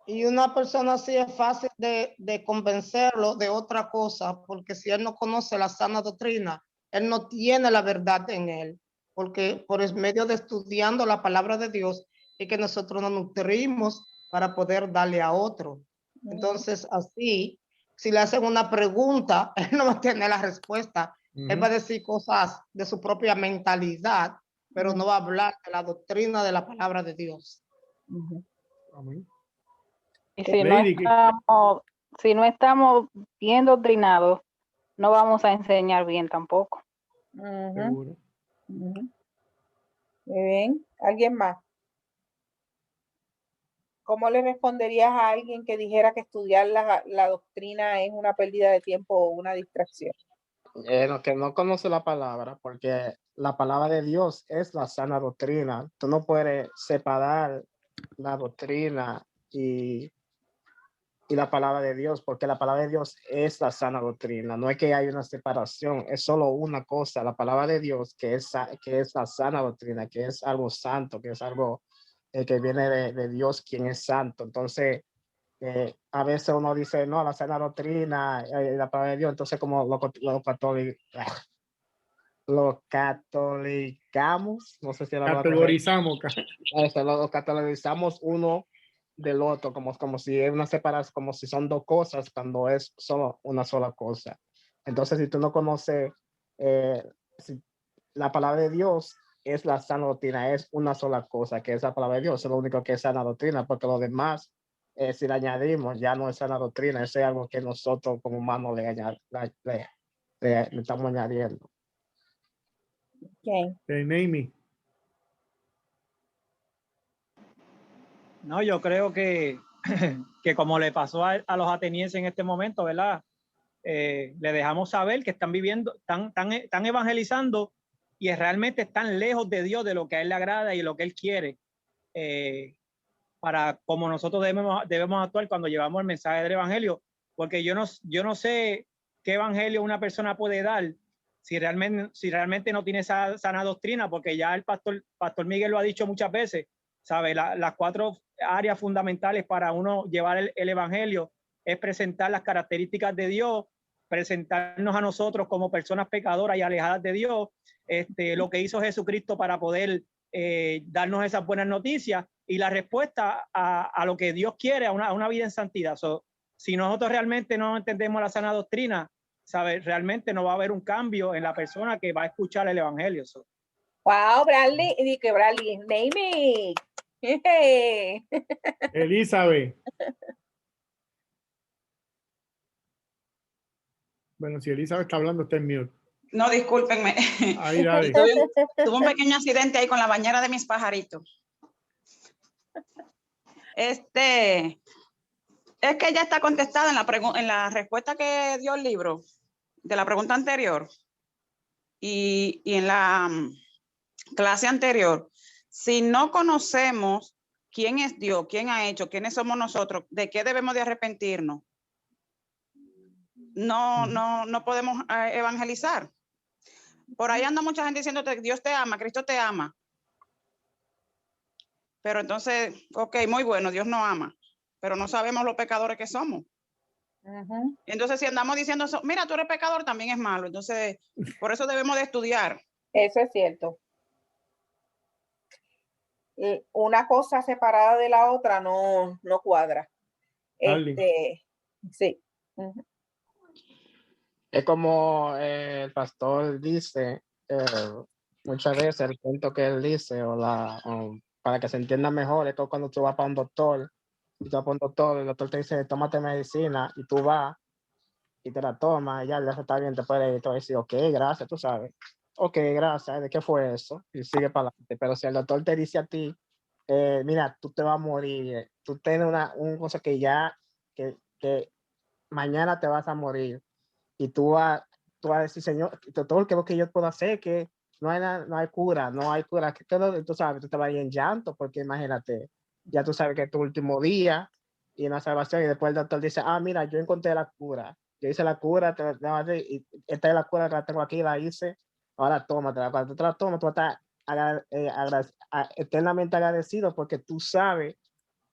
Speaker 7: Y una persona así es fácil de convencerlo de otra cosa, porque si él no conoce la sana doctrina, él no tiene la verdad en él, porque por medio de estudiando la palabra de Dios es que nosotros nos nutrimos para poder darle a otro. Entonces, así, si le hacen una pregunta, él no va a tener la respuesta. Él va a decir cosas de su propia mentalidad, pero no va a hablar de la doctrina de la palabra de Dios.
Speaker 2: Amén.
Speaker 4: Y si no estamos bien doctrinados, no vamos a enseñar bien tampoco.
Speaker 2: Seguro.
Speaker 5: Ujú. Muy bien. ¿Alguien más? ¿Cómo le responderías a alguien que dijera que estudiar la doctrina es una pérdida de tiempo o una distracción?
Speaker 9: Lo que no conoce la palabra, porque la palabra de Dios es la sana doctrina. Tú no puedes separar la doctrina y la palabra de Dios, porque la palabra de Dios es la sana doctrina. No es que hay una separación, es solo una cosa, la palabra de Dios, que es la sana doctrina, que es algo santo, que es algo que viene de Dios, quien es santo. Entonces, a veces uno dice, no, la sana doctrina, la palabra de Dios, entonces como los católicos, lo catolicamos, no sé si era la palabra correcta.
Speaker 2: Categorizamos.
Speaker 9: Eso, lo catalogizamos uno del otro, como si es una separación, como si son dos cosas, cuando es solo una sola cosa. Entonces, si tú no conoces si la palabra de Dios es la sana doctrina, es una sola cosa, que es la palabra de Dios, es lo único que es sana doctrina, porque lo demás, si le añadimos, ya no es sana doctrina, eso es algo que nosotros como humanos le estamos añadiendo.
Speaker 5: Okay.
Speaker 2: Naomi.
Speaker 8: No, yo creo que, que como le pasó a los atenienses en este momento, ¿verdad? Le dejamos saber que están viviendo, están evangelizando y realmente están lejos de Dios, de lo que a Él le agrada y lo que Él quiere, para como nosotros debemos actuar cuando llevamos el mensaje del Evangelio, porque yo no sé qué Evangelio una persona puede dar si realmente no tiene esa sana doctrina, porque ya el pastor Miguel lo ha dicho muchas veces, ¿sabe? Las 4 áreas fundamentales para uno llevar el Evangelio es presentar las características de Dios, presentarnos a nosotros como personas pecadoras y alejadas de Dios, lo que hizo Jesucristo para poder darnos esas buenas noticias y la respuesta a lo que Dios quiere, a una vida en santidad. Si nosotros realmente no entendemos la sana doctrina, ¿sabe? Realmente no va a haber un cambio en la persona que va a escuchar el Evangelio.
Speaker 5: Wow, Bradley, y que Bradley, name it.
Speaker 2: Elizabeth. Bueno, si Elizabeth está hablando, está en mute.
Speaker 6: No, discúlpenme.
Speaker 2: Ahí, dale.
Speaker 6: Tuve un pequeño accidente ahí con la bañera de mis pajaritos. Es que ya está contestada en la respuesta que dio el libro de la pregunta anterior y en la clase anterior. Si no conocemos quién es Dios, quién ha hecho, quiénes somos nosotros, de qué debemos de arrepentirnos, no podemos evangelizar. Por ahí anda mucha gente diciendo que Dios te ama, Cristo te ama. Pero entonces, ok, muy bueno, Dios nos ama, pero no sabemos los pecadores que somos. Entonces, si andamos diciendo, mira, tú eres pecador, también es malo. Entonces, por eso debemos de estudiar.
Speaker 5: Eso es cierto. Una cosa separada de la otra no cuadra. Sí.
Speaker 9: Es como el pastor dice, muchas veces el punto que él dice, para que se entienda mejor, es como cuando tú vas para un doctor, y tú vas para un doctor, el doctor te dice, tómate medicina, y tú vas, y te la tomas, y ya está bien, te puede decir, ok, gracias, tú sabes, ok, gracias, ¿de qué fue eso? Y sigue para adelante. Pero si el doctor te dice a ti, mira, tú te vas a morir, tú tienes una cosa que ya, que mañana te vas a morir, y tú vas a decir, Señor, todo lo que yo puedo hacer, que no hay cura, que tú sabes, tú te vas a ir en llanto, porque imagínate, ya tú sabes que es tu último día y una salvación, y después el doctor dice, mira, yo encontré la cura, yo hice la cura, y esta es la cura que la tengo aquí, la hice, ahora tómatela. Cuando tú te la tomas, tú vas a estar eternamente agradecido, porque tú sabes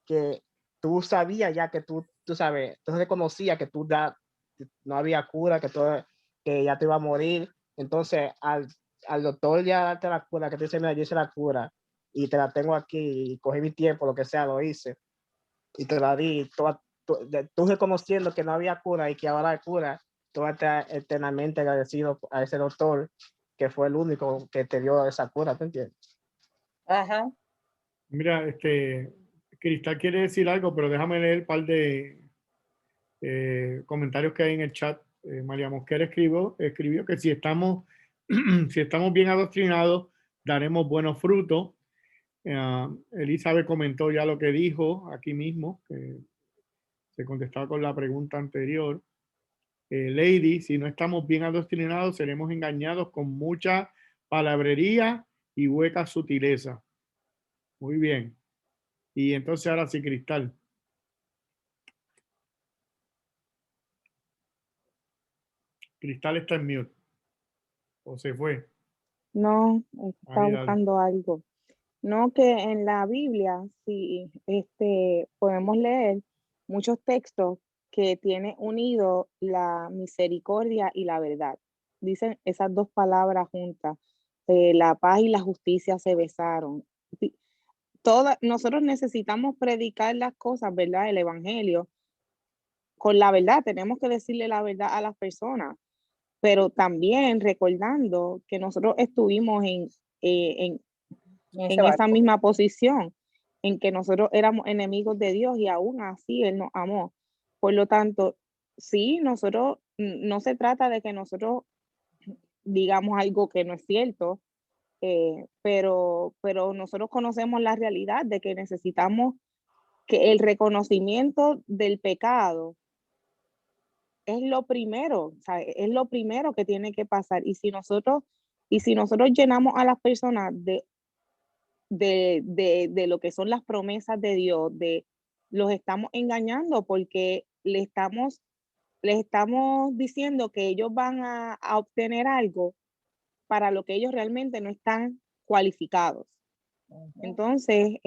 Speaker 9: que tú sabías ya que tú sabes, tú reconocías que no había cura, que ya te iba a morir. Entonces, al doctor ya darte la cura, que te dice, mira, yo hice la cura y te la tengo aquí, y cogí mi tiempo, lo que sea, lo hice, y te la di, tú reconociendo que no había cura y que ahora hay cura, tú vas a estar eternamente agradecido a ese doctor, que fue el único que te dio esa cura, ¿te entiendes?
Speaker 5: Ajá.
Speaker 2: Mira, Cristal quiere decir algo, pero déjame leer un par de comentarios que hay en el chat. María Mosquera escribió que si estamos Si estamos bien adoctrinados, daremos buenos frutos. Elizabeth comentó ya lo que dijo aquí mismo, que se contestaba con la pregunta anterior. Lady, si no estamos bien adoctrinados, seremos engañados con mucha palabrería y hueca sutileza. Muy bien. Y entonces ahora sí, Cristal. Cristal está en mute. ¿O se fue?
Speaker 1: No, está
Speaker 2: Ahí, dale.
Speaker 1: buscando algo. No, que en la Biblia, sí, podemos leer muchos textos que tiene unido la misericordia y la verdad. Dicen esas dos palabras juntas. La paz y la justicia se besaron. Sí, nosotros necesitamos predicar las cosas, ¿verdad? El evangelio con la verdad. Tenemos que decirle la verdad a las personas, pero también recordando que nosotros estuvimos en esa misma posición, en que nosotros éramos enemigos de Dios y aún así Él nos amó. Por lo tanto, sí, nosotros, no se trata de que nosotros digamos algo que no es cierto, pero nosotros conocemos la realidad de que necesitamos que el reconocimiento del pecado es lo primero, o sea, es lo primero que tiene que pasar. Y si nosotros llenamos a las personas de lo que son las promesas de Dios, los estamos engañando porque les estamos diciendo que ellos van a obtener algo para lo que ellos realmente no están cualificados. Entonces,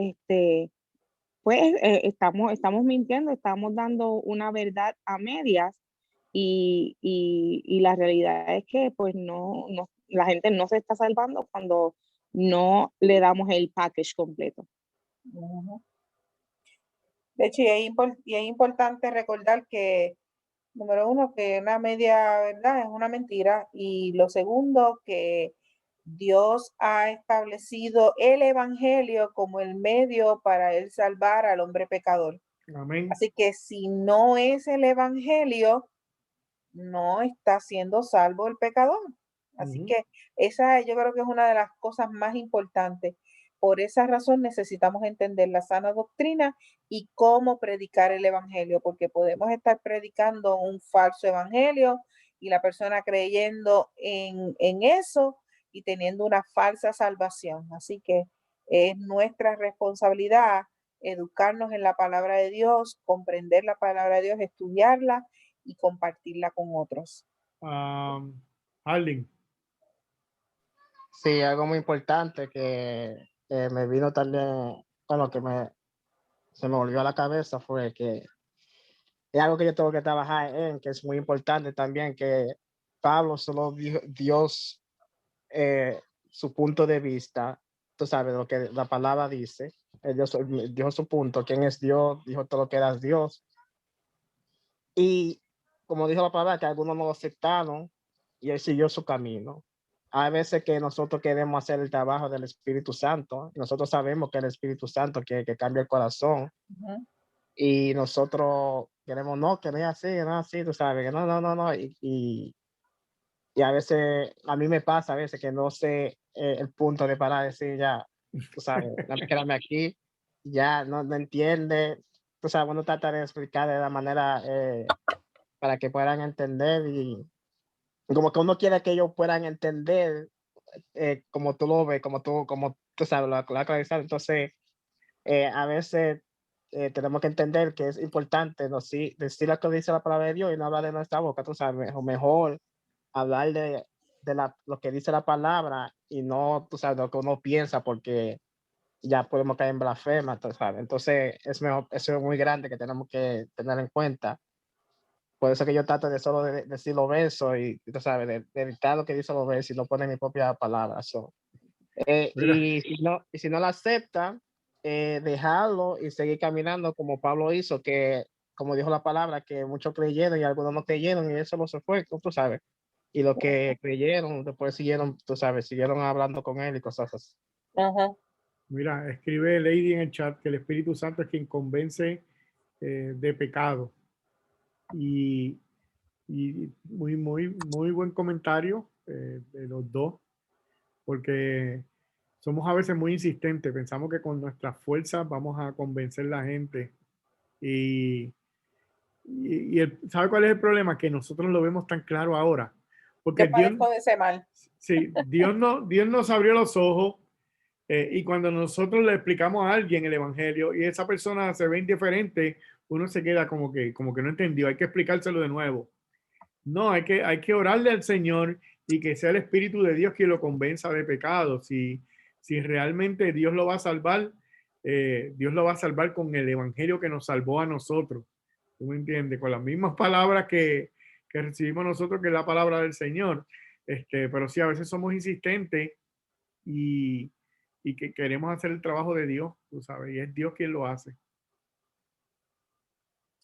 Speaker 1: pues estamos mintiendo, estamos dando una verdad a medias y la realidad es que pues no, la gente no se está salvando cuando no le damos el package completo.
Speaker 5: De hecho, y es importante recordar que, número uno, que una media verdad es una mentira, y lo segundo, que Dios ha establecido el evangelio como el medio para él salvar al hombre pecador.
Speaker 2: Amén.
Speaker 5: Así que si no es el evangelio, no está siendo salvo el pecador. Así que esa yo creo que es una de las cosas más importantes. Por esa razón necesitamos entender la sana doctrina y cómo predicar el evangelio, porque podemos estar predicando un falso evangelio y la persona creyendo en eso y teniendo una falsa salvación. Así que es nuestra responsabilidad educarnos en la palabra de Dios, comprender la palabra de Dios, estudiarla y compartirla con otros.
Speaker 2: Arlene.
Speaker 9: Sí, algo muy importante que me vino también, bueno, se me volvió a la cabeza fue que es algo que yo tengo que trabajar en, que es muy importante también, que Pablo solo Dios su punto de vista, tú sabes lo que la palabra dice, Dios dijo su punto, quién es Dios, dijo todo lo que era Dios. Y como dijo la palabra, que algunos no lo aceptaron y él siguió su camino. Hay veces que nosotros queremos hacer el trabajo del Espíritu Santo. Nosotros sabemos que el Espíritu Santo que cambia el corazón. Y nosotros queremos, no, que no es así, no es así, tú sabes, que no. Y a veces, a mí me pasa a veces que no sé el punto de parar, decir ya, tú sabes, quédame aquí, ya no entiende. Tú sabes, uno trata de explicar de la manera para que puedan entender y como que uno quiere que ellos puedan entender como tú lo ves, como tú sabes, lo clarizado. Entonces, a veces tenemos que entender que es importante ¿no? Sí, decir lo que dice la palabra de Dios y no hablar de nuestra boca, tú sabes, o mejor hablar de lo que dice la palabra y no, tú sabes, lo que uno piensa porque ya podemos caer en blasfema, tú sabes. Entonces, eso es muy grande que tenemos que tener en cuenta. Por eso que yo trato de solo decir los versos y tú sabes, de evitar lo que dice los versos y no poner mi propia palabra. Y si no la acepta, dejarlo y seguir caminando como Pablo hizo, que como dijo la palabra, que muchos creyeron y algunos no creyeron y eso no se fue, tú sabes. Y los que creyeron, después siguieron, tú sabes, siguieron hablando con él y cosas así.
Speaker 2: Mira, escribe Lady en el chat que el Espíritu Santo es quien convence de pecado. Y muy buen comentario. de los dos, porque somos a veces muy insistentes, pensamos que con nuestras fuerzas vamos a convencer a la gente ¿sabe cuál es el problema? Que nosotros lo vemos tan claro ahora, porque
Speaker 5: Yo padezco de ese mal.
Speaker 2: sí, Dios nos abrió los ojos. Y cuando nosotros le explicamos a alguien el evangelio y esa persona se ve indiferente, uno se queda como que no entendió, hay que explicárselo de nuevo. No, hay que orarle al Señor y que sea el Espíritu de Dios quien lo convenza de pecado. Si realmente Dios lo va a salvar, Dios lo va a salvar con el evangelio que nos salvó a nosotros. ¿Tú me entiendes? Con las mismas palabras que recibimos nosotros, que es la palabra del Señor. Pero sí, a veces somos insistentes y que queremos hacer el trabajo de Dios, tú sabes, y es Dios quien lo hace.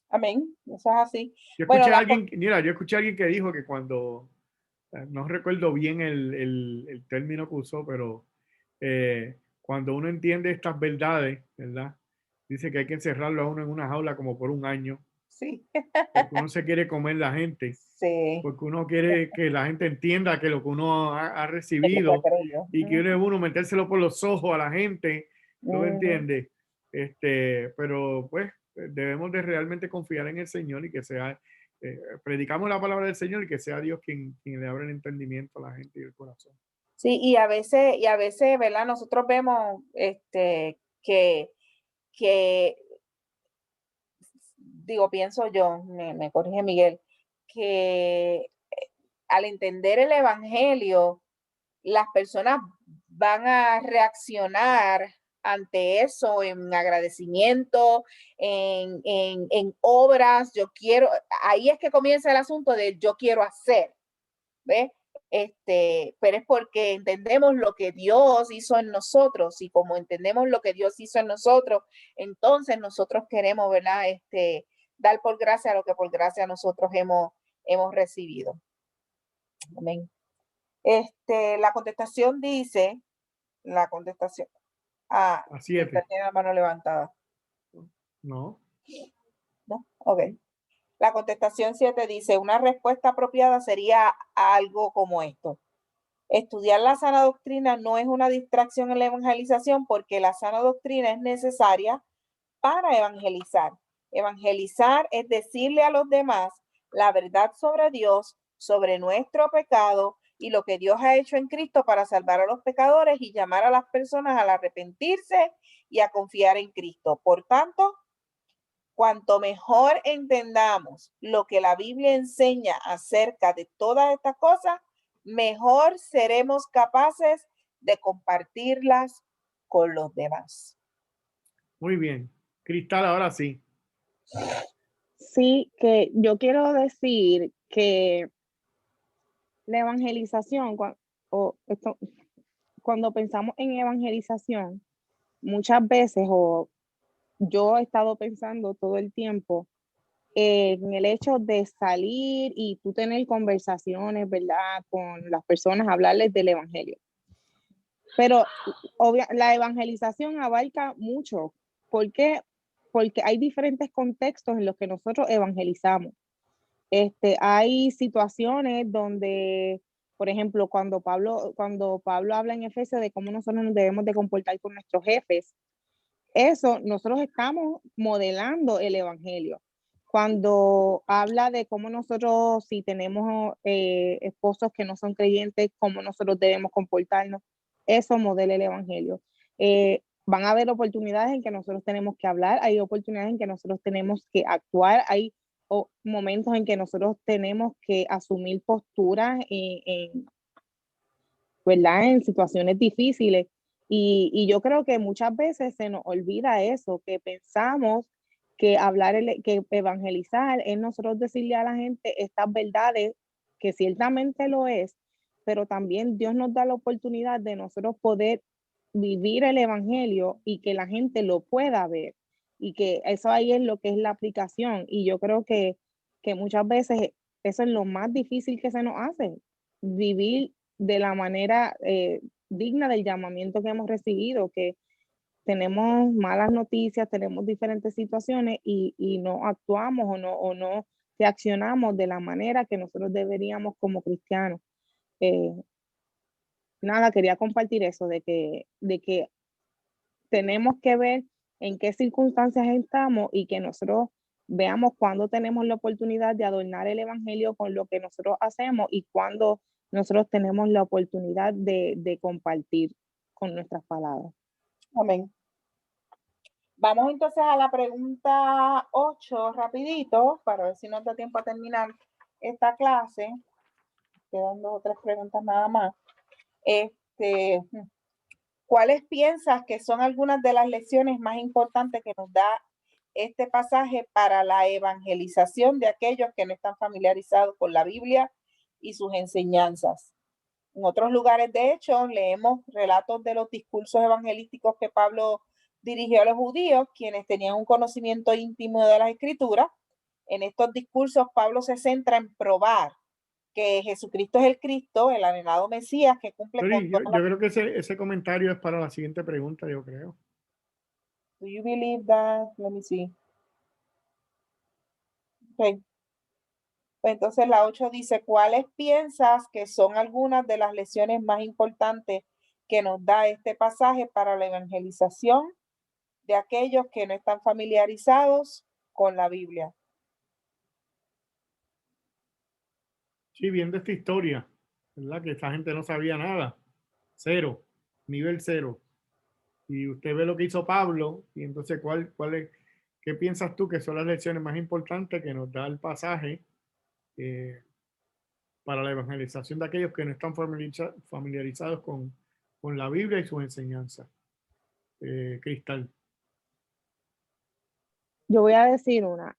Speaker 5: Amén, eso es así.
Speaker 2: Yo escuché a alguien que dijo que cuando, no recuerdo bien el término que usó, pero cuando uno entiende estas verdades, ¿verdad? Dice que hay que encerrarlo a uno en una jaula como por un año.
Speaker 5: Sí.
Speaker 2: Porque uno se quiere comer la gente.
Speaker 5: Sí.
Speaker 2: Porque uno quiere que la gente entienda que lo que uno ha recibido y quiere uno metérselo por los ojos a la gente. ¿No me entiendes? Pero pues debemos de realmente confiar en el Señor y que sea, predicamos la palabra del Señor y que sea Dios quien le abra el entendimiento a la gente y el corazón.
Speaker 5: Sí, y a veces, ¿verdad? Nosotros vemos que digo, pienso yo, me corrige Miguel, que al entender el evangelio, las personas van a reaccionar ante eso en agradecimiento, en obras. Ahí es que comienza el asunto de yo quiero hacer, ¿ves? Pero es porque entendemos lo que Dios hizo en nosotros, y como entendemos lo que Dios hizo en nosotros, entonces nosotros queremos, ¿verdad? Dar por gracia lo que por gracia nosotros hemos recibido. Amén. La contestación dice,
Speaker 2: Así es.
Speaker 5: tiene la mano levantada.
Speaker 2: No.
Speaker 5: No, ok. La contestación 7 dice, una respuesta apropiada sería algo como esto. Estudiar la sana doctrina no es una distracción en la evangelización, porque la sana doctrina es necesaria para evangelizar. Evangelizar es decirle a los demás la verdad sobre Dios, sobre nuestro pecado y lo que Dios ha hecho en Cristo para salvar a los pecadores y llamar a las personas al arrepentirse y a confiar en Cristo. Por tanto, cuanto mejor entendamos lo que la Biblia enseña acerca de todas estas cosas, mejor seremos capaces de compartirlas con los demás.
Speaker 2: Muy bien. Cristal, ahora sí.
Speaker 1: Sí, que yo quiero decir que la evangelización, cuando pensamos en evangelización, muchas veces, o yo he estado pensando todo el tiempo en el hecho de salir y tú tener conversaciones, ¿verdad?, con las personas, hablarles del evangelio. Pero la evangelización abarca mucho. ¿Por qué? Porque hay diferentes contextos en los que nosotros evangelizamos. Hay situaciones donde, por ejemplo, cuando Pablo habla en Efesios de cómo nosotros nos debemos de comportar con nuestros jefes, eso nosotros estamos modelando el evangelio. Cuando habla de cómo nosotros, si tenemos esposos que no son creyentes, cómo nosotros debemos comportarnos, eso modela el evangelio. Van a haber oportunidades en que nosotros tenemos que hablar, hay oportunidades en que nosotros tenemos que actuar, hay momentos en que nosotros tenemos que asumir posturas ¿verdad?, en situaciones difíciles. Y yo creo que muchas veces se nos olvida eso, que pensamos que que evangelizar es nosotros decirle a la gente estas verdades, que ciertamente lo es, pero también Dios nos da la oportunidad de nosotros poder vivir el evangelio y que la gente lo pueda ver. Y que eso ahí es lo que es la aplicación. Y yo creo que muchas veces eso es lo más difícil que se nos hace, vivir de la manera digna del llamamiento que hemos recibido, que tenemos malas noticias, tenemos diferentes situaciones y no actuamos o no reaccionamos de la manera que nosotros deberíamos como cristianos. nada, quería compartir eso, de que tenemos que ver en qué circunstancias estamos y que nosotros veamos cuándo tenemos la oportunidad de adornar el evangelio con lo que nosotros hacemos y cuándo nosotros tenemos la oportunidad de compartir con nuestras palabras.
Speaker 5: Amén. Vamos entonces a la pregunta 8, rapidito, para ver si nos da tiempo a terminar esta clase. Quedan 2 o 3 preguntas nada más. ¿Cuáles piensas que son algunas de las lecciones más importantes que nos da este pasaje para la evangelización de aquellos que no están familiarizados con la Biblia y sus enseñanzas? En otros lugares, de hecho, leemos relatos de los discursos evangelísticos que Pablo dirigió a los judíos, quienes tenían un conocimiento íntimo de las Escrituras. En estos discursos, Pablo se centra en probar que Jesucristo es el Cristo, el anhelado Mesías que cumple con
Speaker 2: yo creo que ese comentario es para la siguiente pregunta, yo creo.
Speaker 5: Do you believe that? Let me see. Okay. Entonces la 8 dice, ¿cuáles piensas que son algunas de las lecciones más importantes que nos da este pasaje para la evangelización de aquellos que no están familiarizados con la Biblia?
Speaker 2: Sí, viendo esta historia, ¿verdad? Que esta gente no sabía nada. 0, nivel 0. Y usted ve lo que hizo Pablo, y entonces, ¿qué piensas tú que son las lecciones más importantes que nos da el pasaje para la evangelización de aquellos que no están familiarizados con la Biblia y sus enseñanzas? Cristal.
Speaker 1: Yo voy a decir una.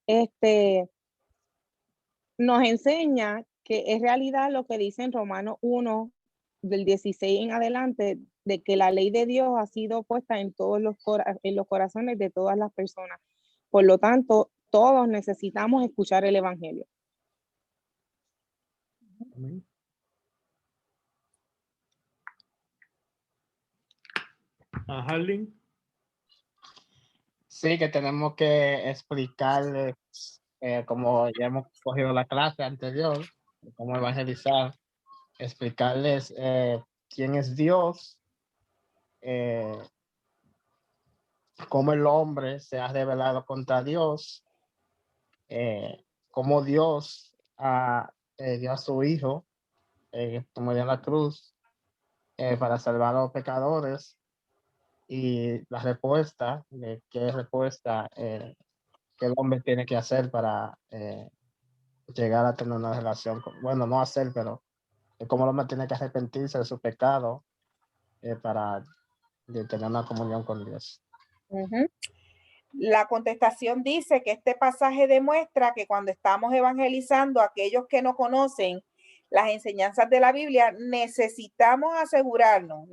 Speaker 1: Nos enseña que es realidad lo que dice en Romanos 1, del 16 en adelante, de que la ley de Dios ha sido puesta en todos los corazones de todas las personas. Por lo tanto, todos necesitamos escuchar el evangelio.
Speaker 2: Amén. Harling.
Speaker 9: Sí, que tenemos que explicarles, como ya hemos cogido la clase anterior, cómo evangelizar, explicarles quién es Dios, cómo el hombre se ha rebelado contra Dios, cómo Dios dio a su Hijo, que murió en la cruz, para salvar a los pecadores, y la respuesta, qué respuesta que el hombre tiene que hacer para llegar a tener una relación bueno, no hacer, pero cómo el hombre tiene que arrepentirse de su pecado para tener una comunión con Dios.
Speaker 5: La contestación dice que este pasaje demuestra que cuando estamos evangelizando a aquellos que no conocen las enseñanzas de la Biblia, necesitamos asegurarnos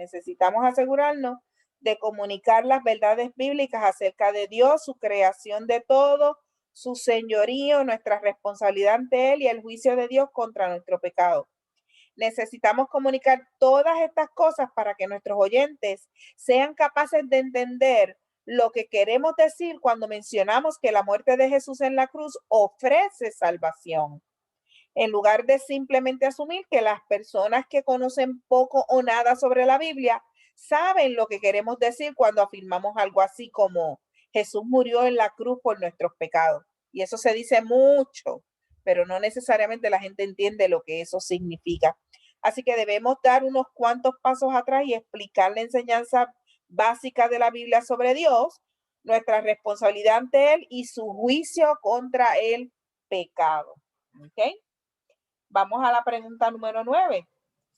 Speaker 5: de comunicar las verdades bíblicas acerca de Dios, su creación de todo, su señorío, nuestra responsabilidad ante Él y el juicio de Dios contra nuestro pecado. Necesitamos comunicar todas estas cosas para que nuestros oyentes sean capaces de entender lo que queremos decir cuando mencionamos que la muerte de Jesús en la cruz ofrece salvación. En lugar de simplemente asumir que las personas que conocen poco o nada sobre la Biblia saben lo que queremos decir cuando afirmamos algo así como Jesús murió en la cruz por nuestros pecados. Y eso se dice mucho, pero no necesariamente la gente entiende lo que eso significa. Así que debemos dar unos cuantos pasos atrás y explicar la enseñanza básica de la Biblia sobre Dios, nuestra responsabilidad ante Él y su juicio contra el pecado. ¿Ok? Vamos a la pregunta número 9.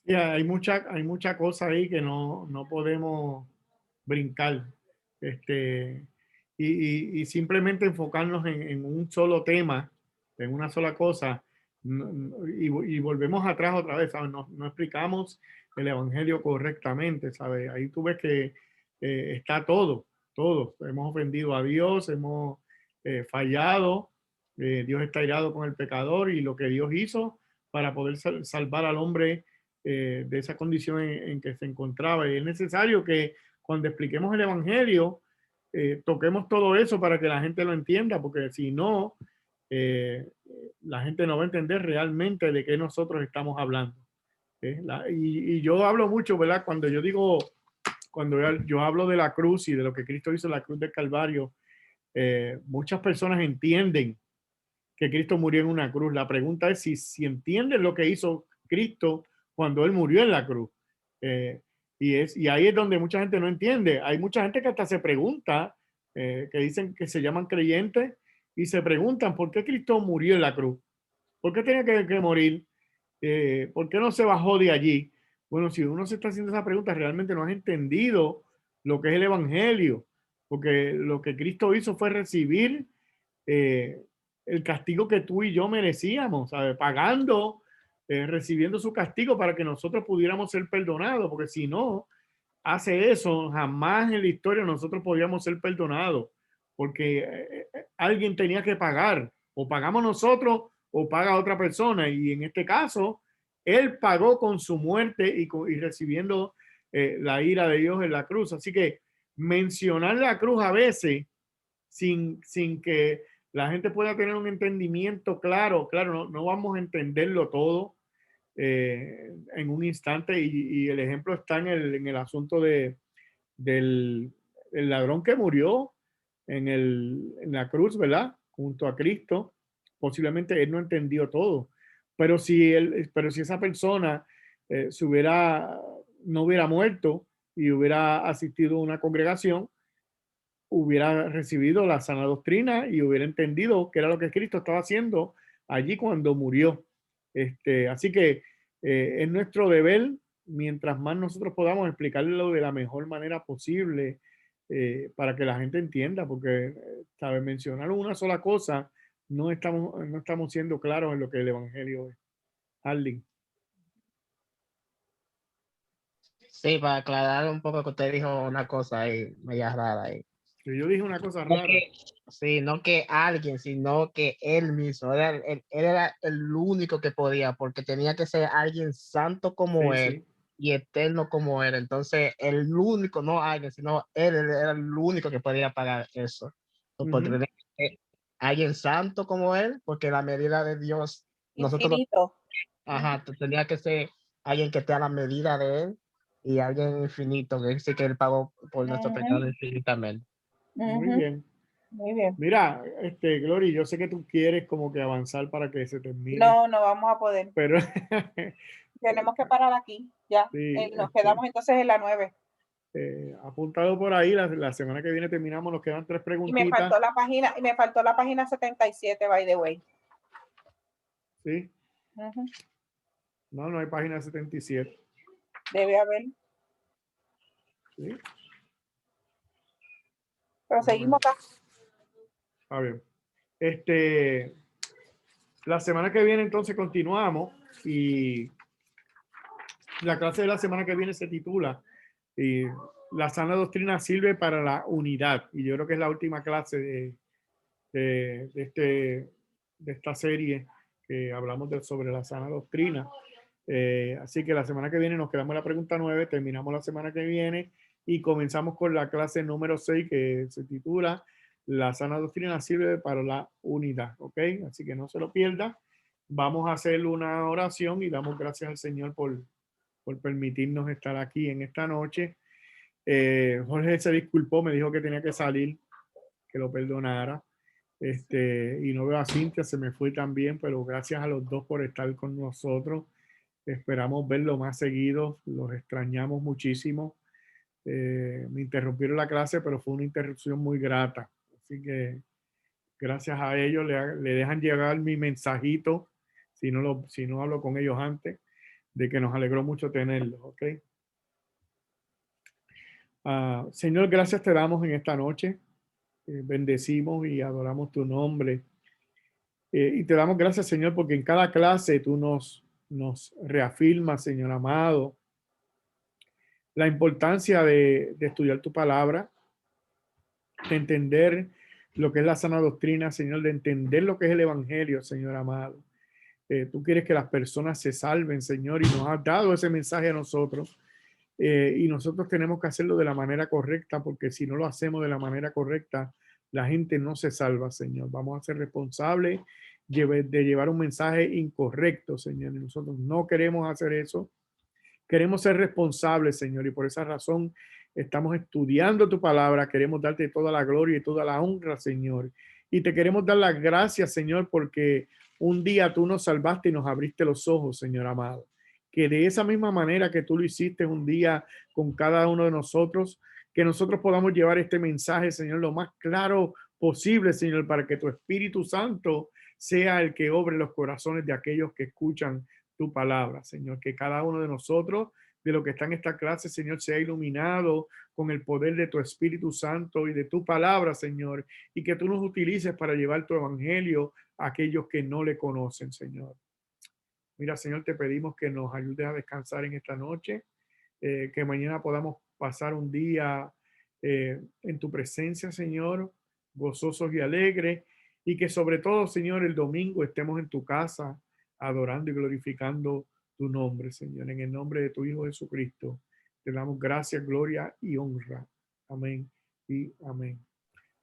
Speaker 2: Sí, hay mucha cosa ahí que no podemos brincar. Y simplemente enfocarnos en un solo tema, en una sola cosa, y volvemos atrás otra vez, ¿sabes? No explicamos el evangelio correctamente, ¿sabes? Ahí tú ves que está todo. Hemos ofendido a Dios, hemos fallado, Dios está irado con el pecador y lo que Dios hizo para poder salvar al hombre de esa condición en que se encontraba. Y es necesario que cuando expliquemos el evangelio, toquemos todo eso para que la gente lo entienda, porque si no, la gente no va a entender realmente de qué nosotros estamos hablando. Y yo hablo mucho, ¿verdad? Cuando yo hablo de la cruz y de lo que Cristo hizo en la cruz del Calvario, muchas personas entienden que Cristo murió en una cruz. La pregunta es si entienden lo que hizo Cristo cuando Él murió en la cruz. Y ahí es donde mucha gente no entiende. Hay mucha gente que hasta se pregunta, que dicen que se llaman creyentes, y se preguntan por qué Cristo murió en la cruz. ¿Por qué tenía que morir? ¿Por qué no se bajó de allí? Bueno, si uno se está haciendo esa pregunta, realmente no has entendido lo que es el Evangelio, porque lo que Cristo hizo fue recibir el castigo que tú y yo merecíamos, ¿sabes? Pagando, recibiendo su castigo para que nosotros pudiéramos ser perdonados, porque si no hace eso, jamás en la historia nosotros podíamos ser perdonados, porque alguien tenía que pagar, o pagamos nosotros o paga otra persona, y en este caso, él pagó con su muerte y recibiendo la ira de Dios en la cruz. Así que mencionar la cruz a veces sin que la gente pueda tener un entendimiento claro, no vamos a entenderlo todo en un instante, y el ejemplo está en el asunto del ladrón que murió en la cruz, ¿verdad? Junto a Cristo. Posiblemente él no entendió todo, pero si esa persona no hubiera muerto y hubiera asistido a una congregación, hubiera recibido la sana doctrina y hubiera entendido qué era lo que Cristo estaba haciendo allí cuando murió. Así que es nuestro deber, mientras más nosotros podamos explicarlo de la mejor manera posible, para que la gente entienda, porque sabe, mencionar una sola cosa, no estamos siendo claros en lo que el Evangelio es. Arlene.
Speaker 9: Sí, para aclarar un poco que usted dijo una cosa ahí, media rara ahí.
Speaker 2: Que yo dije una cosa
Speaker 9: No
Speaker 2: rara.
Speaker 9: sí, no que alguien, sino que él mismo. Él era el único que podía, porque tenía que ser alguien santo como
Speaker 2: Sí,
Speaker 9: él y eterno como él. Entonces, el único, no alguien, sino él era el único que podía pagar eso. Porque tenía que ser alguien santo como él, porque la medida de Dios, nosotros,
Speaker 5: Infinito.
Speaker 9: tenía que ser alguien que esté a la medida de él y alguien infinito, que dice que él pagó por nuestro pecado infinitamente.
Speaker 2: Muy bien.
Speaker 5: Muy bien.
Speaker 2: Mira, Glory, yo sé que tú quieres como que avanzar para que se termine.
Speaker 5: No vamos a poder.
Speaker 2: Pero
Speaker 5: tenemos que parar aquí, ya.
Speaker 2: Sí,
Speaker 5: Nos quedamos entonces en la 9.
Speaker 2: Apuntado por ahí, la semana que viene terminamos, nos quedan 3
Speaker 5: Y
Speaker 2: preguntitas.
Speaker 5: me faltó la página 77, by the way.
Speaker 2: Sí. No hay página 77.
Speaker 5: Debe haber.
Speaker 2: Sí.
Speaker 5: Pero seguimos acá.
Speaker 2: Está bien. La semana que viene entonces continuamos, y la clase de la semana que viene se titula La sana doctrina sirve para la unidad, y yo creo que es la última clase de esta serie que hablamos sobre la sana doctrina. Así que la semana que viene nos quedamos en la pregunta 9, terminamos la semana que viene y comenzamos con la clase número 6, que se titula La sana doctrina sirve para la unidad. ¿Ok? Así que no se lo pierda. Vamos a hacer una oración y damos gracias al Señor por permitirnos estar aquí en esta noche. Jorge se disculpó, me dijo que tenía que salir, que lo perdonara. Y no veo a Cintia, se me fue también, pero gracias a los dos por estar con nosotros. Esperamos verlo más seguido, los extrañamos muchísimo. Me interrumpieron la clase, pero fue una interrupción muy grata. Así que gracias a ellos le dejan llegar mi mensajito, si no hablo con ellos antes, de que nos alegró mucho tenerlos. ¿Ok? Señor, gracias te damos en esta noche. Bendecimos y adoramos tu nombre. Y te damos gracias, Señor, porque en cada clase tú nos reafirmas, Señor amado, la importancia de estudiar tu palabra, de entender lo que es la sana doctrina, Señor, de entender lo que es el Evangelio, Señor amado. Tú quieres que las personas se salven, Señor, y nos has dado ese mensaje a nosotros. Y nosotros tenemos que hacerlo de la manera correcta, porque si no lo hacemos de la manera correcta, la gente no se salva, Señor. Vamos a ser responsables de llevar un mensaje incorrecto, Señor. Y nosotros no queremos hacer eso. Queremos ser responsables, Señor, y por esa razón estamos estudiando tu palabra. Queremos darte toda la gloria y toda la honra, Señor. Y te queremos dar las gracias, Señor, porque un día tú nos salvaste y nos abriste los ojos, Señor amado. Que de esa misma manera que tú lo hiciste un día con cada uno de nosotros, que nosotros podamos llevar este mensaje, Señor, lo más claro posible, Señor, para que tu Espíritu Santo sea el que obre los corazones de aquellos que escuchan tu palabra, Señor. Que cada uno de nosotros, de lo que está en esta clase, Señor, sea iluminado con el poder de tu Espíritu Santo y de tu palabra, Señor, y que tú nos utilices para llevar tu evangelio a aquellos que no le conocen, Señor. Mira, Señor, te pedimos que nos ayudes a descansar en esta noche, que mañana podamos pasar un día en tu presencia, Señor, gozosos y alegres, y que sobre todo, Señor, el domingo estemos en tu casa adorando y glorificando tu nombre, Señor. En el nombre de tu Hijo Jesucristo, te damos gracias, gloria y honra. Amén y amén.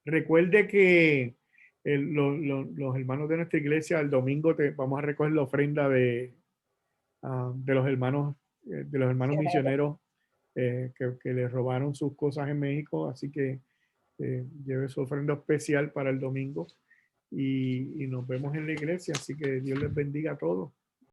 Speaker 2: Recuerde que los hermanos de nuestra iglesia, el domingo vamos a recoger la ofrenda de los hermanos misioneros que les robaron sus cosas en México, así que lleve su ofrenda especial para el domingo y nos vemos en la iglesia, así que Dios les bendiga a todos.